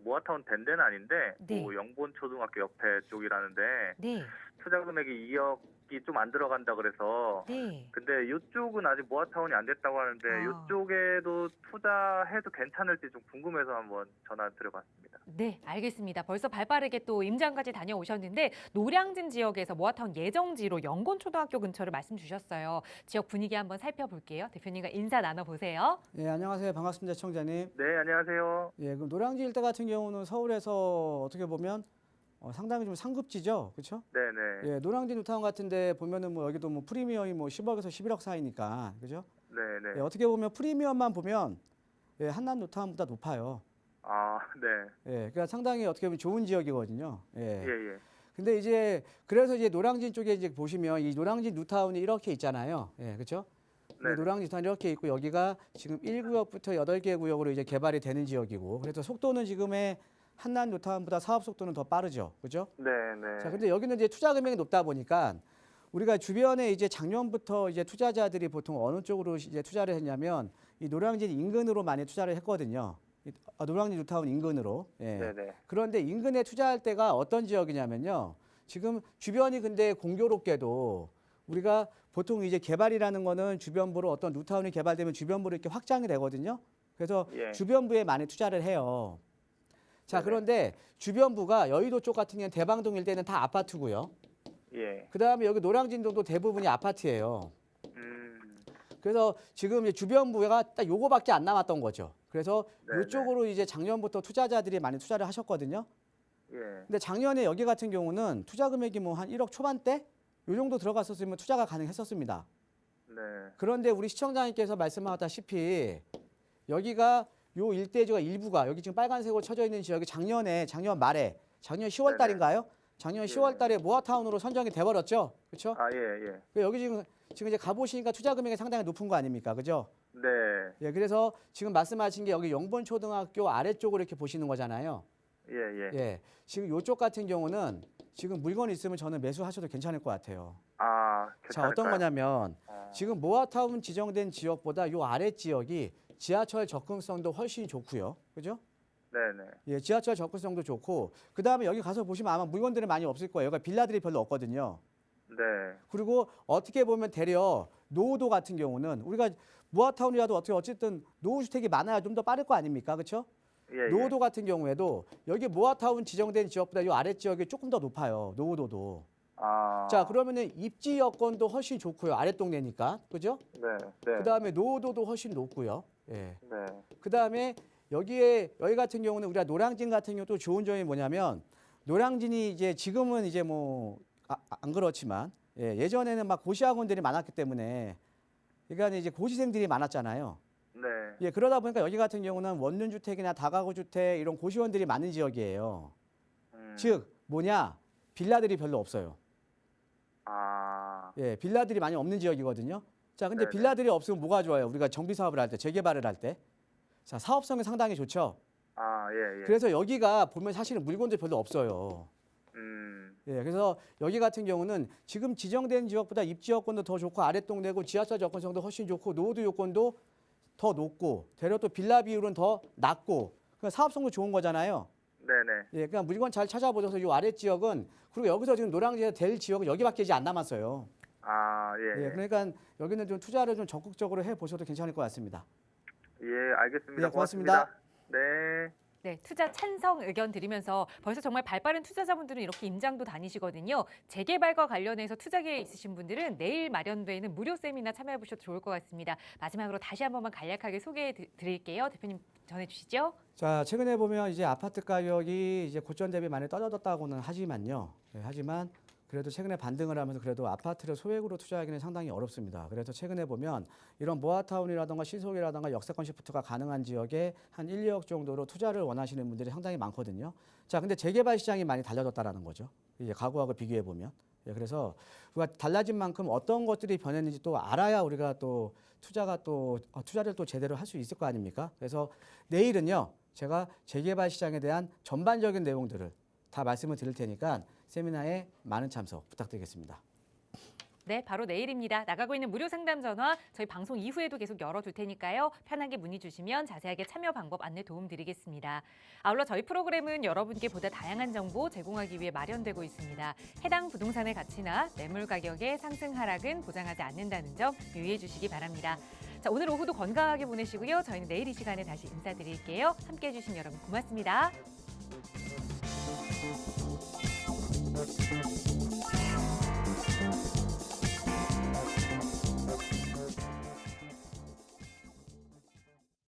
모아타운 된 데는 아닌데 네. 뭐 영본초등학교 옆에 쪽이라는데 네. 투자 금액이 2억이 좀 안 들어간다 그래서 네. 근데 이쪽은 아직 모아타운이 안 됐다고 하는데 아. 이쪽에도 투자해도 괜찮을지 좀 궁금해서 한번 전화 드려봤습니다. 네, 알겠습니다. 벌써 발빠르게 또 임장까지 다녀오셨는데 노량진 지역에서 모아타운 예정지로 영곤초등학교 근처를 말씀 주셨어요. 지역 분위기 한번 살펴볼게요. 대표님과 인사 나눠보세요. 예, 안녕하세요. 반갑습니다, 시청자님. 네, 안녕하세요. 예, 그럼 노량진 일대 같은 경우는 서울에서 어떻게 보면 상당히 좀 상급지죠, 그렇죠? 네네. 예, 노량진 뉴타운 같은데 보면은 뭐 여기도 뭐 프리미엄이 뭐 10억에서 11억 사이니까, 그죠? 네네. 예, 어떻게 보면 프리미엄만 보면 예, 한남 뉴타운보다 높아요. 아, 네. 예, 그러니까 상당히 어떻게 보면 좋은 지역이거든요. 예. 예. 근데 이제 그래서 이제 노량진 쪽에 이제 보시면 이 노량진 뉴타운이 이렇게 있잖아요. 예, 그렇죠? 네. 노량진 뉴타운이 이렇게 있고 여기가 지금 1구역부터 8개 구역으로 이제 개발이 되는 지역이고, 그래서 속도는 지금의 한남 뉴타운보다 사업 속도는 더 빠르죠, 그렇죠? 네네. 자, 근데 여기는 이제 투자 금액이 높다 보니까 우리가 주변에 이제 작년부터 이제 투자자들이 보통 어느 쪽으로 이제 투자를 했냐면 이 노량진 인근으로 많이 투자를 했거든요. 노량진 뉴타운 인근으로. 예. 네네. 그런데 인근에 투자할 때가 어떤 지역이냐면요. 지금 주변이 근데 공교롭게도 우리가 보통 이제 개발이라는 거는 주변부로 어떤 뉴타운이 개발되면 주변부로 이렇게 확장이 되거든요. 그래서 예. 주변부에 많이 투자를 해요. 자, 네네. 그런데 주변부가 여의도 쪽 같은 경우는 대방동 일대는 다 아파트고요. 예. 그다음에 여기 노량진동도 대부분이 아파트예요. 그래서 지금 이제 주변부가 딱 요거밖에 안 남았던 거죠. 그래서 네네. 이쪽으로 이제 작년부터 투자자들이 많이 투자를 하셨거든요. 예. 근데 작년에 여기 같은 경우는 투자 금액이 뭐 한 1억 초반대 요 정도 들어갔었으면 투자가 가능했었습니다. 네. 그런데 우리 시청자님께서 말씀하셨다시피 여기가 요 일대지가 일부가 여기 지금 빨간색으로 쳐져 있는 지역이 작년 말에 작년 10월 달인가요? 작년 10월 달에 모아타운으로 선정이 돼 버렸죠. 그렇죠? 아, 예. 여기 지금 이제 가 보시니까 투자 금액이 상당히 높은 거 아닙니까? 그죠? 네. 예, 그래서 지금 말씀하신 게 여기 영본초등학교 아래쪽으로 이렇게 보시는 거잖아요. 예. 예. 지금 요쪽 같은 경우는 지금 물건이 있으면 저는 매수하셔도 괜찮을 것 같아요. 아, 자, 어떤 거냐면 어. 지금 모아타운 지정된 지역보다 요 아래 지역이 지하철 접근성도 훨씬 좋고요. 그죠? 네네. 예, 지하철 접근성도 좋고 그다음에 여기 가서 보시면 아마 물건들이 많이 없을 거예요. 여기가 빌라들이 별로 없거든요. 네. 그리고 어떻게 보면 되려 노후도 같은 경우는 우리가 모아타운이라도 어쨌든 노후주택이 많아야 좀 더 빠를 거 아닙니까? 그렇죠? 예. 노후도 같은 경우에도 여기 모아타운 지정된 지역보다 이 아래 지역이 조금 더 높아요. 노후도도. 아. 자, 그러면은 입지 여건도 훨씬 좋고요. 아랫동네니까. 그죠? 네. 그다음에 노후도도 훨씬 높고요. 예. 네. 그다음에 여기 같은 경우는 우리가 노량진 같은 경우 또 좋은 점이 뭐냐면 노량진이 이제 지금은 이제 뭐 안 그렇지만 예전에는 막 고시학원들이 많았기 때문에 그러니까 이제 고시생들이 많았잖아요. 네. 예, 그러다 보니까 여기 같은 경우는 원룸주택이나 다가구 주택 이런 고시원들이 많은 지역이에요. 즉 뭐냐 빌라들이 별로 없어요. 아. 예, 빌라들이 많이 없는 지역이거든요. 자, 근데 네네. 빌라들이 없으면 뭐가 좋아요? 우리가 정비 사업을 할 때, 재개발을 할 때, 자 사업성이 상당히 좋죠. 아, 예. 그래서 여기가 보면 사실은 물건도 별로 없어요. 예, 그래서 여기 같은 경우는 지금 지정된 지역보다 입지 여건도 더 좋고 아랫동네고 지하철 접근성도 훨씬 좋고 노후도 요건도 더 높고 되려 또 빌라 비율은 더 낮고 그러니까 사업성도 좋은 거잖아요. 네네. 예, 그러니까 물건 잘 찾아보셔서 이 아래 지역은 그리고 여기서 지금 노량진에서 될 지역은 여기밖에 이제 안 남았어요. 아, 예. 예, 그러니까 여기는 좀 투자를 좀 적극적으로 해 보셔도 괜찮을 것 같습니다. 예, 알겠습니다. 예, 고맙습니다. 네. 네, 투자 찬성 의견 드리면서 벌써 정말 발빠른 투자자분들은 이렇게 임장도 다니시거든요. 재개발과 관련해서 투자 계획 있으신 분들은 내일 마련되어 있는 무료 세미나 참여해 보셔도 좋을 것 같습니다. 마지막으로 다시 한 번만 간략하게 소개해 드릴게요. 대표님 전해 주시죠. 자, 최근에 보면 이제 아파트 가격이 이제 고점 대비 많이 떨어졌다고는 하지만요. 예, 하지만 그래도 최근에 반등을 하면서 그래도 아파트를 소액으로 투자하기는 상당히 어렵습니다. 그래서 최근에 보면 이런 모아타운이라든가 신속이라든가 역세권 시프트가 가능한 지역에 한 1, 2억 정도로 투자를 원하시는 분들이 상당히 많거든요. 자, 근데 재개발 시장이 많이 달라졌다라는 거죠. 이제 과거하고 비교해 보면. 예, 그래서 우리가 달라진 만큼 어떤 것들이 변했는지 또 알아야 우리가 또 투자를 또 제대로 할 수 있을 거 아닙니까? 그래서 내일은요. 제가 재개발 시장에 대한 전반적인 내용들을 다 말씀을 드릴 테니까 세미나에 많은 참석 부탁드리겠습니다. 네, 바로 내일입니다. 나가고 있는 무료 상담 전화 저희 방송 이후에도 계속 열어둘 테니까요. 편하게 문의 주시면 자세하게 참여 방법 안내 도움드리겠습니다. 아울러 저희 프로그램은 여러분께 보다 다양한 정보 제공하기 위해 마련되고 있습니다. 해당 부동산의 가치나 매물 가격의 상승 하락은 보장하지 않는다는 점 유의해 주시기 바랍니다. 자, 오늘 오후도 건강하게 보내시고요. 저희는 내일 이 시간에 다시 인사드릴게요. 함께해 주신 여러분 고맙습니다.